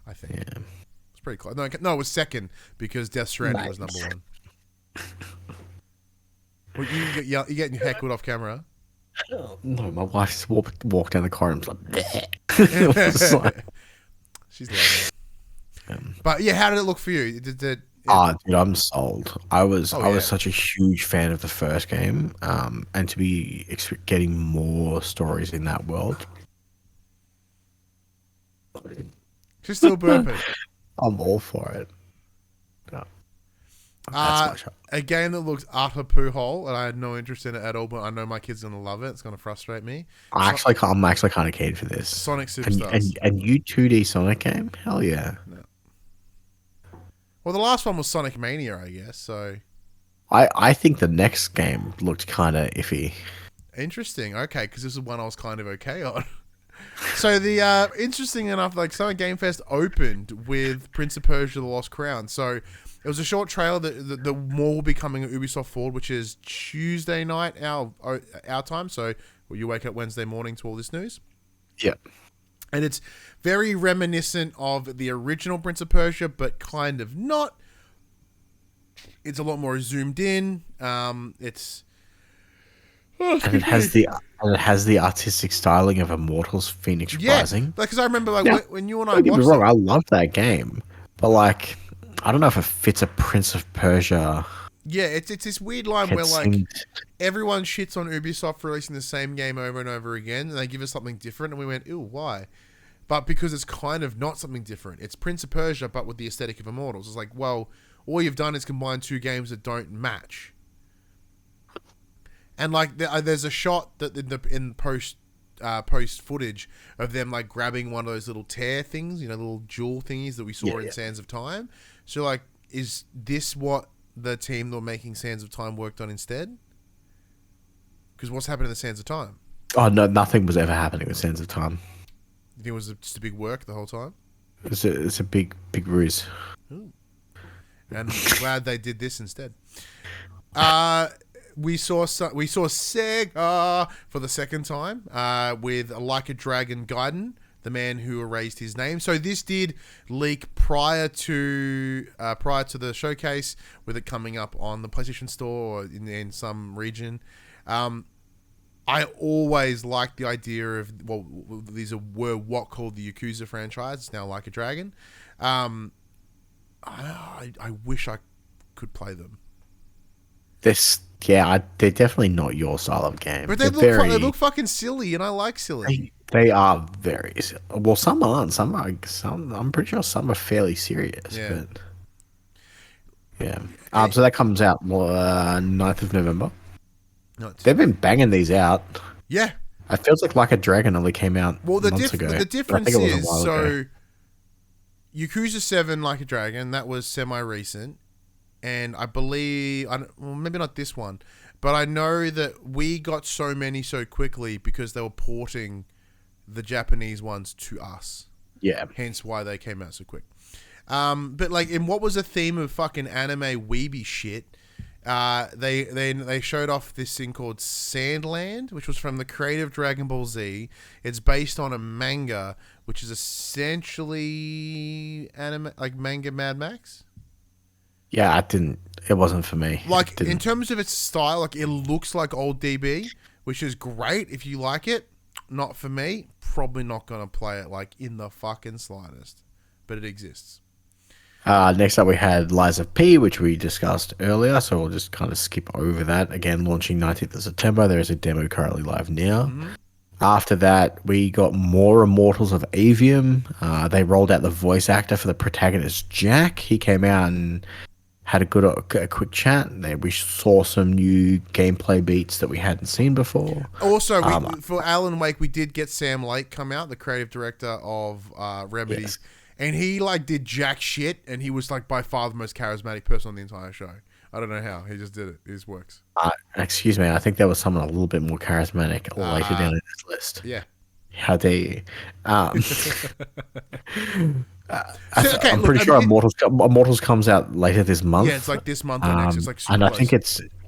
I think. Yeah, it's pretty close. No, it was second because Death Stranding was number one. Well, you're getting heckled off camera. No, my wife just walked down the corridor and was like, She's loving it. But yeah, how did it look for you? dude, I'm sold. I was such a huge fan of the first game, and to be getting more stories in that world. She's still burping. I'm all for it. No. A game that looks utter poo hole, and I had no interest in it at all, but I know my kid's gonna love it. It's gonna frustrate me. I'm actually kind of keen for this. Sonic Superstars. And you 2D Sonic game? Hell yeah. No. Well, the last one was Sonic Mania, I guess. So I think the next game looked kind of iffy. Interesting. Okay, because this is one I was kind of okay on. So the interesting enough, like Summer Game Fest opened with Prince of Persia: The Lost Crown. So it was a short trailer that the more will be coming at Ubisoft Forward, which is Tuesday night our time. So you wake up Wednesday morning to all this news. Yeah. And it's very reminiscent of the original Prince of Persia, but kind of not. It's a lot more zoomed in. It's and it has the artistic styling of Immortals Phoenix Rising. Because I remember when you and I don't get me watched wrong, it. I love that game, but like I don't know if it fits a Prince of Persia. Yeah, it's this weird line where like everyone shits on Ubisoft for releasing the same game over and over again, and they give us something different, and we went, ew, why? But because it's kind of not something different. It's Prince of Persia, but with the aesthetic of Immortals. It's like, well, all you've done is combine two games that don't match. And like, there's a shot that in post footage of them like grabbing one of those little tear things, little jewel thingies that we saw in Sands of Time. So like, is this what the team that were making Sands of Time worked on instead? Because what's happened in the Sands of Time? Oh no, nothing was ever happening with Sands of Time. You think it was just a big work the whole time? It's a big ruse. Ooh. And I'm glad they did this instead. We saw Sega for the second time with Like a Dragon Gaiden, the man who erased his name. So this did leak prior to the showcase, with it coming up on the PlayStation Store or in some region. I always liked the idea of, well, these were what called the Yakuza franchise. It's now Like a Dragon. I wish I could play them. They're definitely not your style of game. But they look fucking silly, and I like silly. They are very well. Some aren't. Some are. I'm pretty sure some are fairly serious. Yeah. But yeah. So that comes out 9th of November. They've been banging these out. Yeah. It feels like a Dragon only came out months ago. The difference is, so Yakuza 7 Like a Dragon, that was semi-recent. And I believe, maybe not this one, but but I know that we got so many so quickly because they were porting the Japanese ones to us. Yeah. Hence why they came out so quick. But like, in what was a theme of fucking anime weeby shit, they showed off this thing called Sandland, which was from the creative Dragon Ball Z. It's based on a manga, which is essentially anime, like manga Mad Max. Yeah, it wasn't for me. Like, in terms of its style, like, it looks like old DB, which is great if you like it. Not for me. Probably not gonna play it like in the fucking slightest, but it exists. Next up, we had Lies of P, which we discussed earlier, so we'll just kind of skip over that. Again, launching 19th of September. There is a demo currently live now. Mm-hmm. After that, we got more Immortals of Aveum. They rolled out the voice actor for the protagonist, Jack. He came out and had a quick chat. We saw some new gameplay beats that we hadn't seen before. Also, for Alan Wake, we did get Sam Lake come out, the creative director of Remedy. Yes. And he like did jack shit, and he was like by far the most charismatic person on the entire show. I don't know how. He just did it. It just works. Excuse me. I think there was someone a little bit more charismatic later down in this list. Yeah. How dare you? I'm pretty sure Immortals comes out later this month. Yeah, it's like this month or next. It's like super and I close. think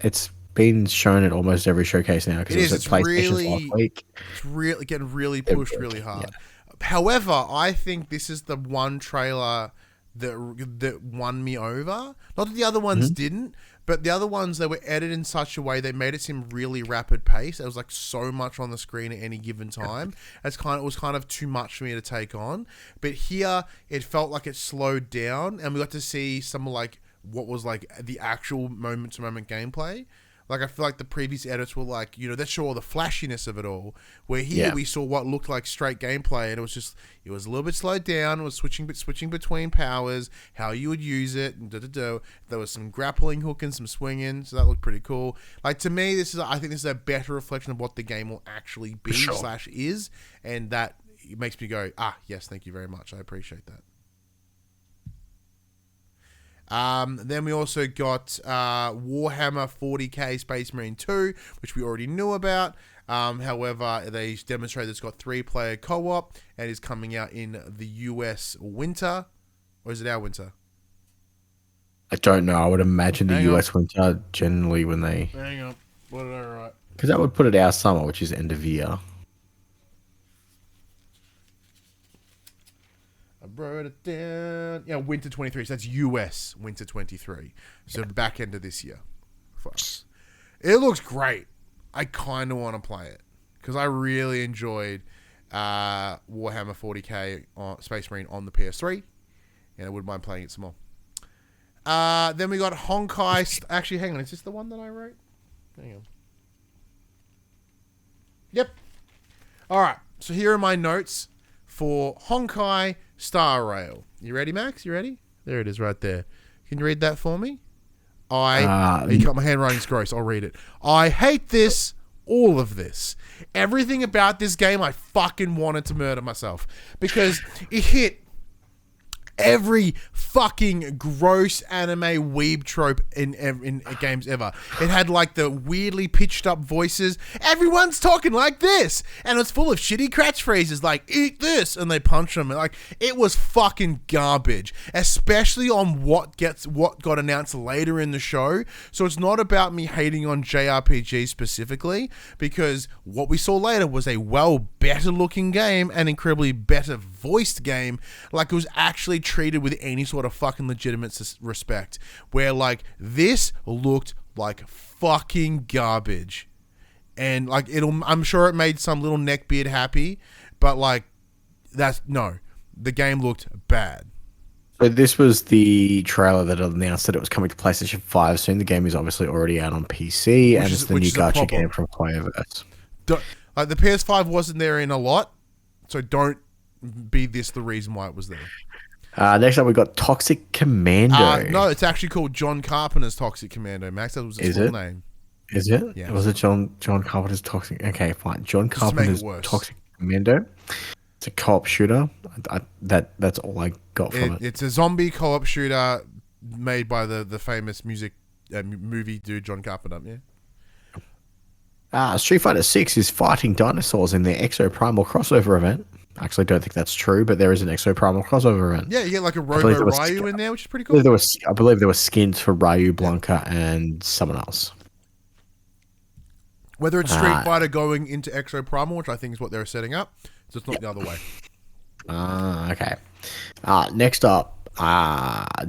it's been shown at almost every showcase now because it was at PlayStation last week. It's really getting really pushed really hard. Yeah. However, I think this is the one trailer that won me over. Not that the other ones didn't, but the other ones, they were edited in such a way they made it seem really rapid pace. There was like so much on the screen at any given time. It was kind of too much for me to take on. But here, it felt like it slowed down, and we got to see some of like what was like the actual moment-to-moment gameplay. Like, I feel like the previous edits were like, they show all the flashiness of it all. Where here we saw what looked like straight gameplay, and it was a little bit slowed down. It was switching between powers, how you would use it, and There was some grappling hook and some swinging, so that looked pretty cool. Like, to me, I think this is a better reflection of what the game will actually be / is, and that makes me go, yes, thank you very much. I appreciate that. Then we also got Warhammer 40k Space Marine 2, which we already knew about. However, they demonstrated it's got 3-player co-op and is coming out in the US winter. Or is it our winter? I don't know. I would imagine the US winter generally when they... Hang on. What did I write? Because that would put it our summer, which is end of year. I wrote it down. Yeah, winter 23. So that's US winter 23. So back end of this year for us. It looks great. I kind of want to play it because I really enjoyed Warhammer 40k Space Marine on the PS3, and I wouldn't mind playing it some more. Then we got Honkai. Actually, hang on. Is this the one that I wrote? Hang on. Yep. All right. So here are my notes for Honkai Starrail. You ready, Max? You ready? There it is right there. Can you read that for me? My handwriting's gross. I'll read it. I hate this. All of this. Everything about this game, I fucking wanted to murder myself. Because it hit every fucking gross anime weeb trope in games ever. It had like the weirdly pitched up voices. Everyone's talking like this, and it's full of shitty catchphrases like "eat this" and they punch them. Like, it was fucking garbage, especially on what got announced later in the show. So it's not about me hating on JRPGs specifically, because what we saw later was a better looking game, an incredibly better voiced game. Like, it was actually treated with any sort of fucking legitimate respect, where like this looked like fucking garbage, and like I'm sure it made some little neckbeard happy, but like the game looked bad. So this was the trailer that announced that it was coming to PlayStation 5 soon. The game is obviously already out on PC, and it's the new gacha game from Playerverse. The PS5 wasn't there in a lot, so don't be this the reason why it was there. Next up, we got Toxic Commando. No, it's actually called John Carpenter's Toxic Commando, Max. That was its full name. Is it? Yeah. Was it John Carpenter's Toxic? Okay, fine. John Carpenter's Toxic Commando. It's a co-op shooter. That's all I got from it. It's a zombie co-op shooter made by the famous movie dude John Carpenter. Yeah. Street Fighter 6 is fighting dinosaurs in their Exoprimal crossover event. I actually don't think that's true, but there is an Exoprimal crossover event. Yeah, you get like a Robo Ryu in there, which is pretty cool. I believe there were skins for Ryu, Blanca, and someone else. Whether it's Street Fighter going into Exoprimal, which I think is what they're setting up, so it's not the other way. Okay. Next up,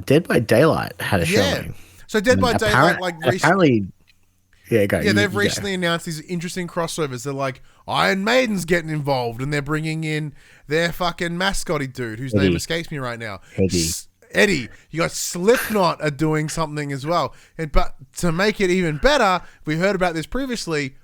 Dead by Daylight had a showing. So Dead by Daylight, apparently, they've recently announced these interesting crossovers. They're like Iron Maiden's getting involved, and they're bringing in their fucking mascotty dude, whose name escapes me right now. Eddie. You got Slipknot are doing something as well. But to make it even better, we heard about this previously.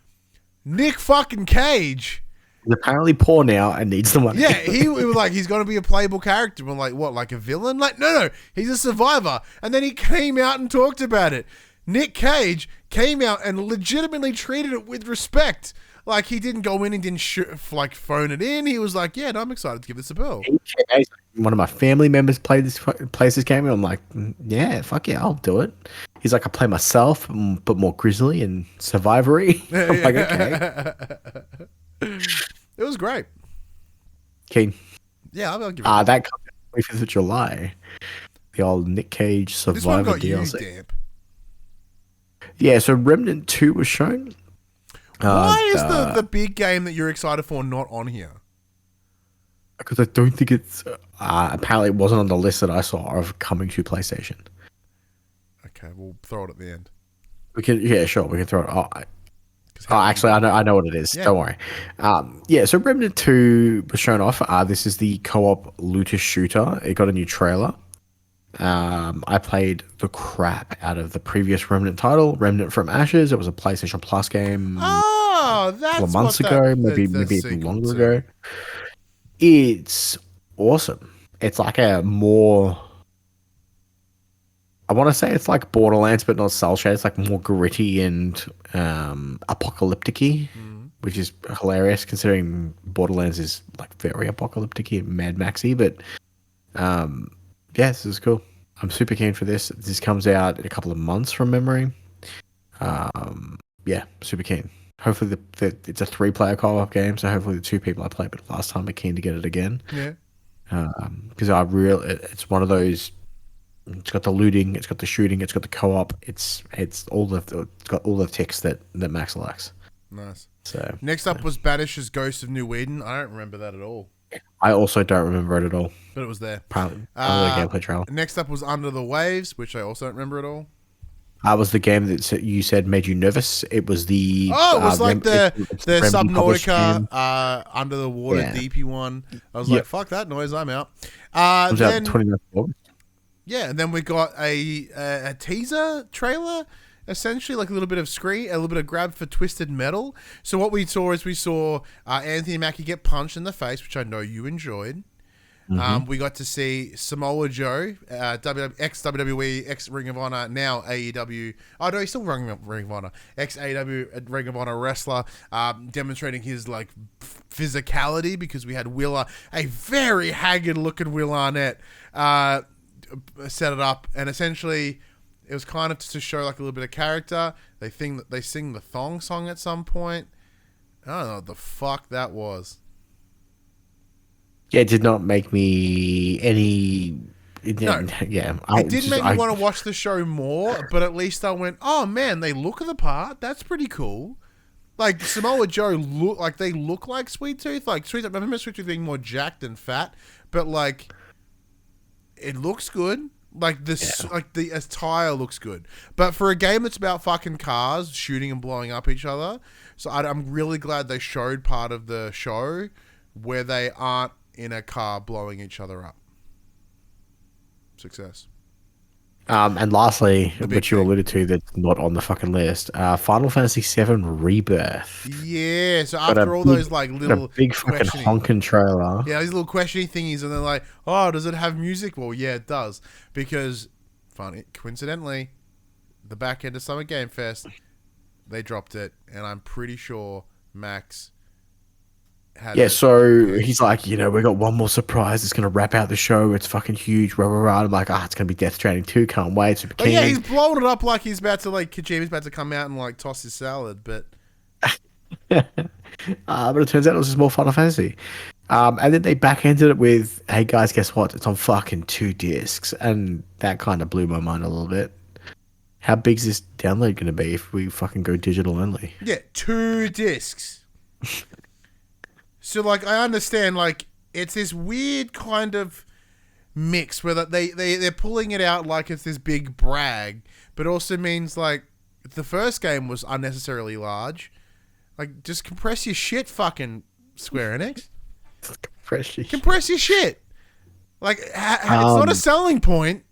Nic fucking Cage. He's apparently poor now and needs the money. Yeah, he was like, he's going to be a playable character. We're like, what, like a villain? Like, no, he's a survivor. And then he came out and talked about it. Nic Cage came out and legitimately treated it with respect. Like, he didn't go in and didn't phone it in. He was like, yeah, no, I'm excited to give this a go. One of my family members plays this game, and I'm like, yeah, fuck yeah, I'll do it. He's like, I play myself, but more grisly and survivory. I'm like, okay. It was great. Keen. Yeah, I'll give it that comes out 25th of July. The old Nic Cage Survivor DLC. Damp. Yeah, so Remnant 2 was shown. Why is the big game that you're excited for not on here? Because I don't think it's... apparently it wasn't on the list that I saw of coming to PlayStation. Okay, we'll throw it at the end. We can throw it. Actually, I know what it is. Yeah. Don't worry. So Remnant 2 was shown off. This is the co-op looter shooter. It got a new trailer. I played the crap out of the previous Remnant title, Remnant from Ashes. It was a PlayStation Plus game. Oh, that's a couple of months ago, maybe even longer ago. It's awesome. It's like a more... I want to say it's like Borderlands, but not cel shaded. It's like more gritty and apocalyptic-y, which is hilarious considering Borderlands is like very apocalyptic-y and Mad Maxy. But this is cool. I'm super keen for this. This comes out in a couple of months from memory. Super keen. Hopefully it's a 3-player co-op game, so hopefully the 2 people I played with last time are keen to get it again. Yeah. Because it's one of those. It's got the looting, it's got the shooting, it's got the co-op. It's got all the ticks that Max likes. Nice. So next up was Banishes Ghost of New Eden. I don't remember that at all. I also don't remember it at all. But it was there. Probably the gameplay trailer. Next up was Under the Waves, which I also don't remember at all. That was the game that you said made you nervous. It was the... Oh, it was like the Subnautica under the water deepy one. I was like, fuck that noise, I'm out. It was out 29th of August. Yeah, and then we got a teaser trailer, essentially like a little bit of screen, a little bit of grab for Twisted Metal. So what we saw Anthony Mackie get punched in the face, which I know you enjoyed. We got to see Samoa Joe, ex-WWE, ex-Ring of Honor, now AEW. Oh, no, he's still Ring of Honor. Ex-AEW Ring of Honor wrestler, demonstrating his like physicality because we had a very haggard-looking Will Arnett, set it up, and essentially it was kind of to show like a little bit of character. They sing the thong song at some point. I don't know what the fuck that was. Yeah, it did not make me any... It did make me want to watch the show more, but at least I went, oh man, they look the part. That's pretty cool. Like Samoa Joe look like Sweet Tooth. Like I remember Sweet Tooth being more jacked and fat, but like it looks good. Like the attire looks good. But for a game that's about fucking cars shooting and blowing up each other, so I'm really glad they showed part of the show where they aren't in a car blowing each other up. Success. And lastly, which you alluded to, that's not on the fucking list, Final Fantasy VII Rebirth. Yeah, so after all those like little big fucking honking trailer. Yeah, these little questioning thingies, and they're like, oh, does it have music? Well, yeah, it does. Because, coincidentally, the back end of Summer Game Fest, they dropped it, and I'm pretty sure Max had so he's like, we got one more surprise. It's going to wrap out the show. It's fucking huge. Rah, rah, rah. I'm like, it's going to be Death Stranding 2. Can't wait. Yeah, he's blowing it up like he's about to, like, Kojima's about to come out and, like, toss his salad, but... But it turns out it was just more Final Fantasy. And then they back-ended it with, hey guys, guess what? It's on fucking 2 discs. And that kind of blew my mind a little bit. How big's this download going to be if we fucking go digital only? Yeah, 2 discs. So, like, I understand, like, it's this weird kind of mix where they're pulling it out like it's this big brag, but also means, like, the first game was unnecessarily large. Like, just compress your shit, fucking Square Enix. Compress your shit. Like, it's not a selling point.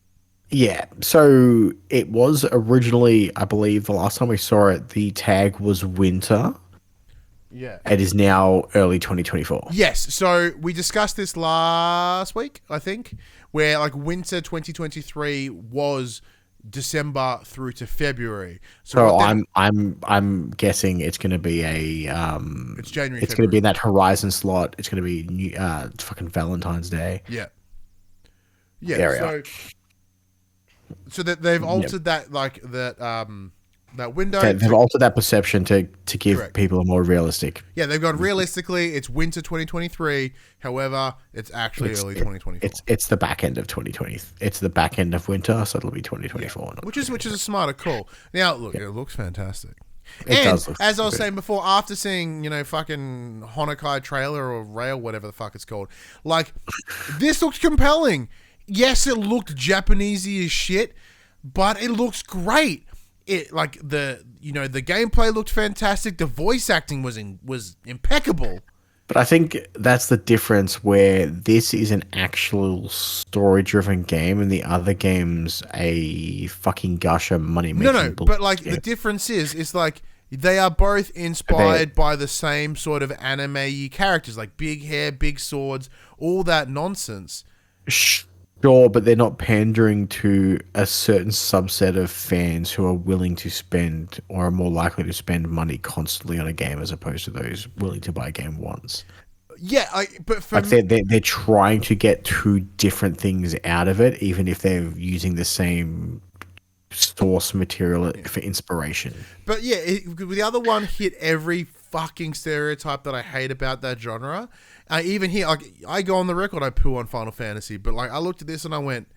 Yeah, so it was originally, I believe, the last time we saw it, the tag was winter. Yeah. It is now early 2024. Yes, so we discussed this last week, I think, where like winter 2023 was December through to February. So I'm guessing it's going to be it's January. It's going to be in that Horizon slot. It's going to be fucking Valentine's Day. Yeah. Yeah. Area. So that they've altered that that window. They've altered that perception to give people a more realistic. Yeah, they've gone realistically. It's winter 2023. However, it's actually early 2024. It's the back end of 2020. It's the back end of winter, so it'll be 2024. Yeah. Which is a smarter call. Now, look, it looks fantastic. It does look as I was saying before, after seeing, fucking Honkai trailer or Rail, whatever the fuck it's called, like, this looked compelling. Yes, it looked Japanesey as shit, but it looks great. It like the gameplay looked fantastic. The voice acting was impeccable. But I think that's the difference, where this is an actual story-driven game, and the other game's a fucking gusher money-making. No, but like the difference is like they are both inspired by the same sort of anime-y characters, like big hair, big swords, all that nonsense. Sure, but they're not pandering to a certain subset of fans who are willing to spend, or are more likely to spend money constantly on a game, as opposed to those willing to buy a game once. Yeah, but for they're trying to get 2 different things out of it, even if they're using the same source material for inspiration. But yeah, the other one hit every fucking stereotype that I hate about that genre. Even here, like, I go on the record, I poo on Final Fantasy, but like I looked at this and I went,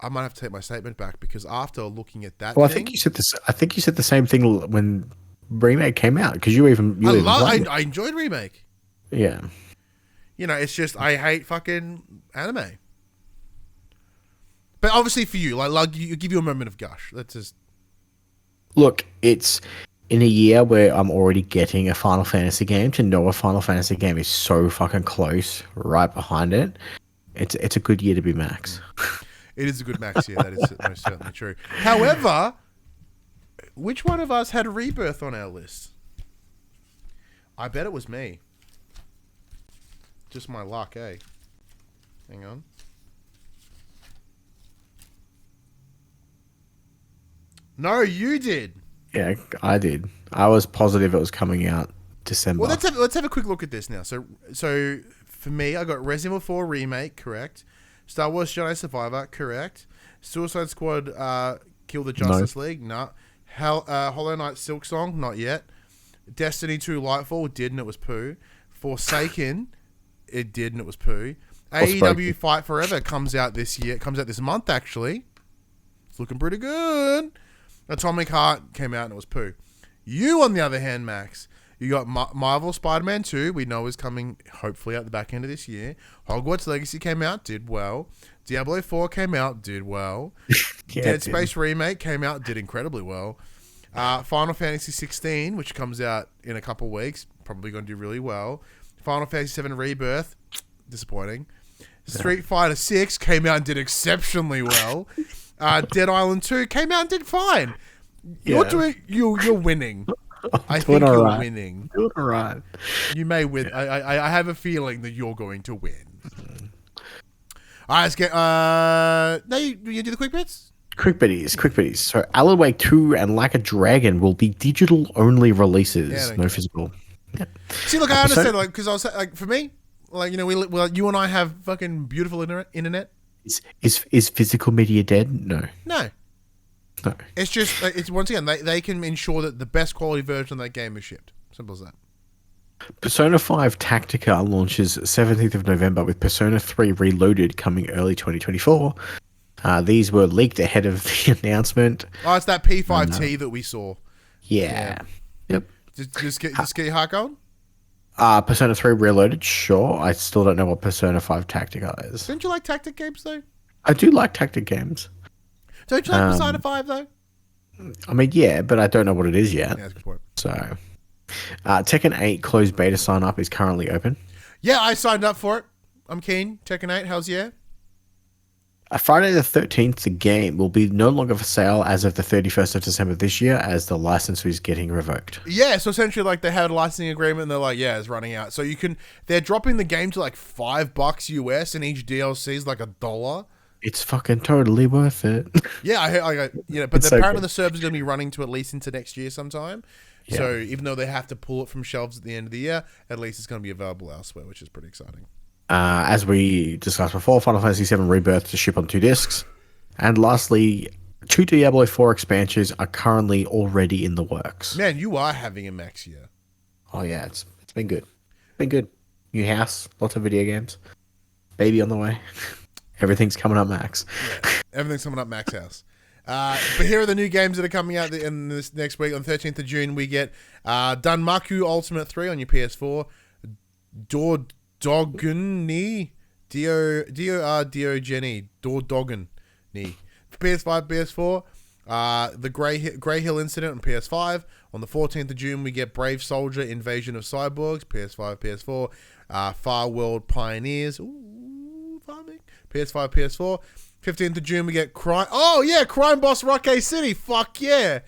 I might have to take my statement back, because after looking at that, I think you said this. I think you said the same thing when Remake came out, because I enjoyed Remake. Yeah, it's just I hate fucking anime. But obviously for you, like you give you a moment of gush. Let's just look. It's in a year where I'm already getting a Final Fantasy game. To know a Final Fantasy game is so fucking close, right behind it. It's a good year to be Max. It is a good Max year. That is most certainly true. However, which one of us had Rebirth on our list? I bet it was me. Just my luck, eh? Hang on. No, you did. Yeah, I did. I was positive it was coming out December. Well, let's have a quick look at this now. So for me, I got Resident Evil 4 Remake, correct. Star Wars Jedi Survivor, correct. Suicide Squad, Kill the Justice League, no. Hollow Knight Silksong, not yet. Destiny 2 Lightfall, did, and it was poo. Forsaken, it did, and it was poo. AEW Fight Forever comes out this year. It comes out this month, actually. It's looking pretty good. Atomic Heart came out and it was poo. You, on the other hand, Max, you got Marvel Spider-Man 2, we know is coming hopefully at the back end of this year. Hogwarts Legacy came out, did well. Diablo 4 came out, did well. Dead Space Remake came out, did incredibly well. Final Fantasy 16, which comes out in a couple weeks, probably going to do really well. Final Fantasy 7 Rebirth, disappointing. Street Fighter 6 came out and did exceptionally well. Dead Island 2 came out and did fine. You're winning. I think you're winning. Doing all right. You may win. I have a feeling that you're going to win. All right, let's get. Now you do the quick bits. Quick bitties. So Alan Wake 2 and Like a Dragon will be digital only releases, no physical. Yeah. See, look, I understand, like, because I was like, for me, like, you and I have fucking beautiful internet. Is physical media dead? No. No. It's just, it's once again, they can ensure that the best quality version of that game is shipped. Simple as that. Persona 5 Tactica launches 17th of November with Persona 3 Reloaded coming early 2024. These were leaked ahead of the announcement. Oh, it's that P5T that we saw. Yeah. Yep. Just get your heart going? Persona 3 Reloaded, sure. I still don't know what Persona 5 Tactica is. Don't you like tactic games, though? I do like tactic games. Don't you like Persona 5, though? I mean, yeah, but I don't know what it is yet. Yeah, that's a good point. So, Tekken 8 closed beta sign up is currently open. Yeah, I signed up for it. I'm keen. Tekken 8, how's yeah? Friday the 13th, the game will be no longer for sale as of the 31st of December this year, as the license is getting revoked. Yeah, so essentially, like, they had a licensing agreement, and they're like, yeah, it's running out. So they're dropping the game to like $5 US, and each DLC is like $1. It's fucking totally worth it. Yeah, but It's so apparently good. the server's going to be running to at least into next year sometime. Yeah. So even though they have to pull it from shelves at the end of the year, at least it's going to be available elsewhere, which is pretty exciting. As we discussed before, Final Fantasy VII Rebirth to ship on 2 discs. And lastly, 2 Diablo IV expansions are currently already in the works. Man, you are having a max year. Oh yeah, it's been good. Been good. New house, lots of video games. Baby on the way. Everything's coming up max. Yeah, everything's coming up max house. But here are the new games that are coming out in this next week. On 13th of June, we get Danmaku Ultimate 3 on your PS4. Dordogeny. Diogeny. Dordogeny. For PS5, PS4. The Grey Hill Incident on PS5. On the 14th of June, we get Brave Soldier Invasion of Cyborgs. PS5, PS4. Far World Pioneers. Ooh, farming. PS5, PS4. 15th of June, we get Crime. Oh, yeah, Crime Boss Rocky City. Fuck yeah.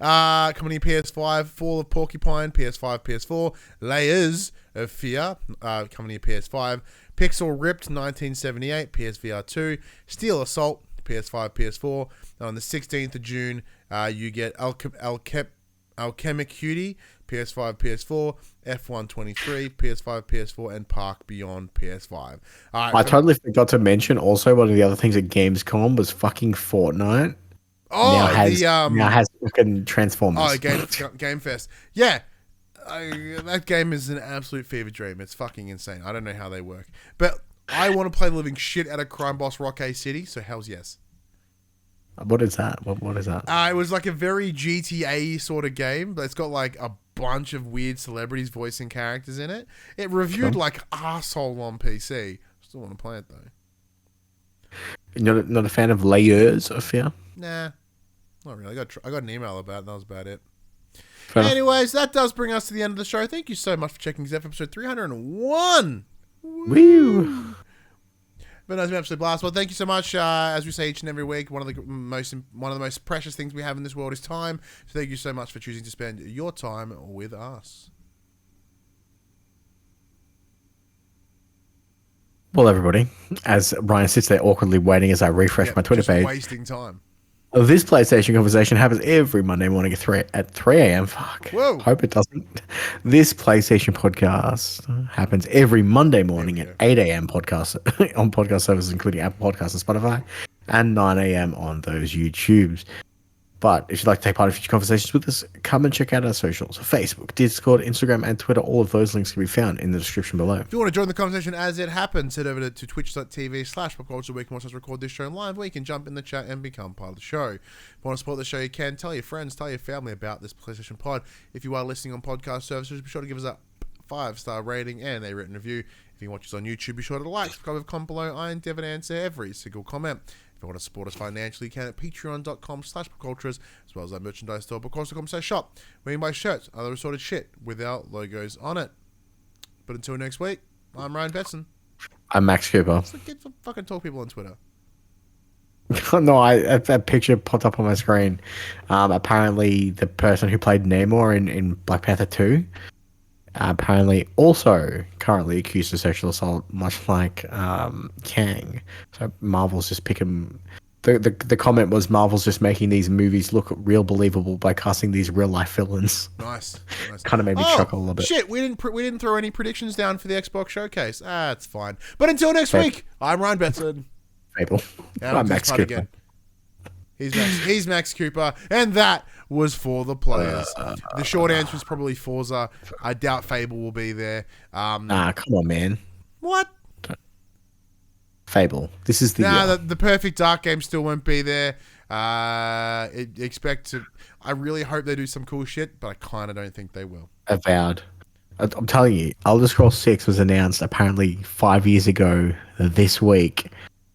Coming to PS5, Fall of Porcupine, PS5, PS4. Layers of Fear, coming to PS5. Pixel Ripped, 1978, PSVR 2. Steel Assault, PS5, PS4. And on the 16th of June, you get Alchemic Cutie, PS5, PS4, F123, PS5, PS4, and Park Beyond PS5. I totally forgot to mention also one of the other things at Gamescom was fucking Fortnite. Oh, now has fucking Transformers. Oh, Game Fest. Yeah. That game is an absolute fever dream. It's fucking insane. I don't know how they work. But I want to play the living shit out of Crime Boss Rocky City, so hell's yes. What is that? What is that? It was like a very GTA sort of game, but it's got like a bunch of weird celebrities voicing characters in it. It reviewed like arsehole on PC. Still want to play it though. You're not a fan of Layers of Fear? Nah, not really. I got an email about it. That was about it. Fair enough. Anyways, that does bring us to the end of the show. Thank you so much for checking this out, episode 301. Woo! But no, it's been an absolute blast. Well, thank you so much. As we say each and every week, one of the most precious things we have in this world is time. So thank you so much for choosing to spend your time with us. Well, everybody, as Ryan sits there awkwardly waiting as I refresh my Twitter page. Wasting time. This PlayStation conversation happens every Monday morning at 3 a.m. Fuck. Whoa. Hope it doesn't. This PlayStation podcast happens every Monday morning at 8 a.m. podcast on podcast services, including Apple Podcasts and Spotify, and 9 a.m. on those YouTubes. But if you'd like to take part in future conversations with us, come and check out our socials. Facebook, Discord, Instagram, and Twitter. All of those links can be found in the description below. If you want to join the conversation as it happens, head over to twitch.tv/popculture where you can watch us record this show live, where you can jump in the chat and become part of the show. If you want to support the show, you can. Tell your friends, tell your family about this PlayStation pod. If you are listening on podcast services, be sure to give us a 5-star rating and a written review. If you watch us on YouTube, be sure to like, subscribe, comment below. I endeavour to answer every single comment. If you want to support us financially, you can at patreon.com/popcultures, as well as our merchandise store, popculture.com/shop, where you can buy shirts, other assorted shit with our logos on it. But until next week, I'm Ryan Betson. I'm Max Cooper. So get some fucking talk people on Twitter. No, a picture popped up on my screen. Apparently, the person who played Namor in Black Panther 2, apparently also currently accused of sexual assault, much like Kang. So Marvel's just picking. The comment was Marvel's just making these movies look real believable by casting these real life villains. Nice. Kind of made me chuckle a little bit. Shit, we didn't throw any predictions down for the Xbox showcase. It's fine. But until next week, I'm Ryan Betson. Fable. I'm Max Cooper. He's Max Cooper, and that was for the players. The short answer is probably Forza. I doubt Fable will be there. Come on, man. What? Fable. This is the the perfect Dark game still won't be there. I really hope they do some cool shit, but I kind of don't think they will. Avowed. I'm telling you, Elder Scrolls 6 was announced apparently 5 years ago this week.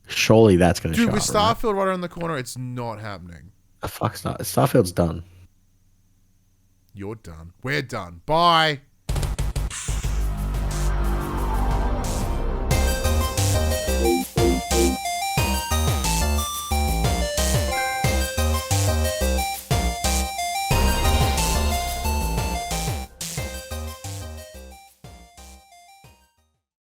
Surely that's going to show up. Dude, with Starfield right around the corner, it's not happening. The fuck's not? Starfield's done. You're done. We're done. Bye.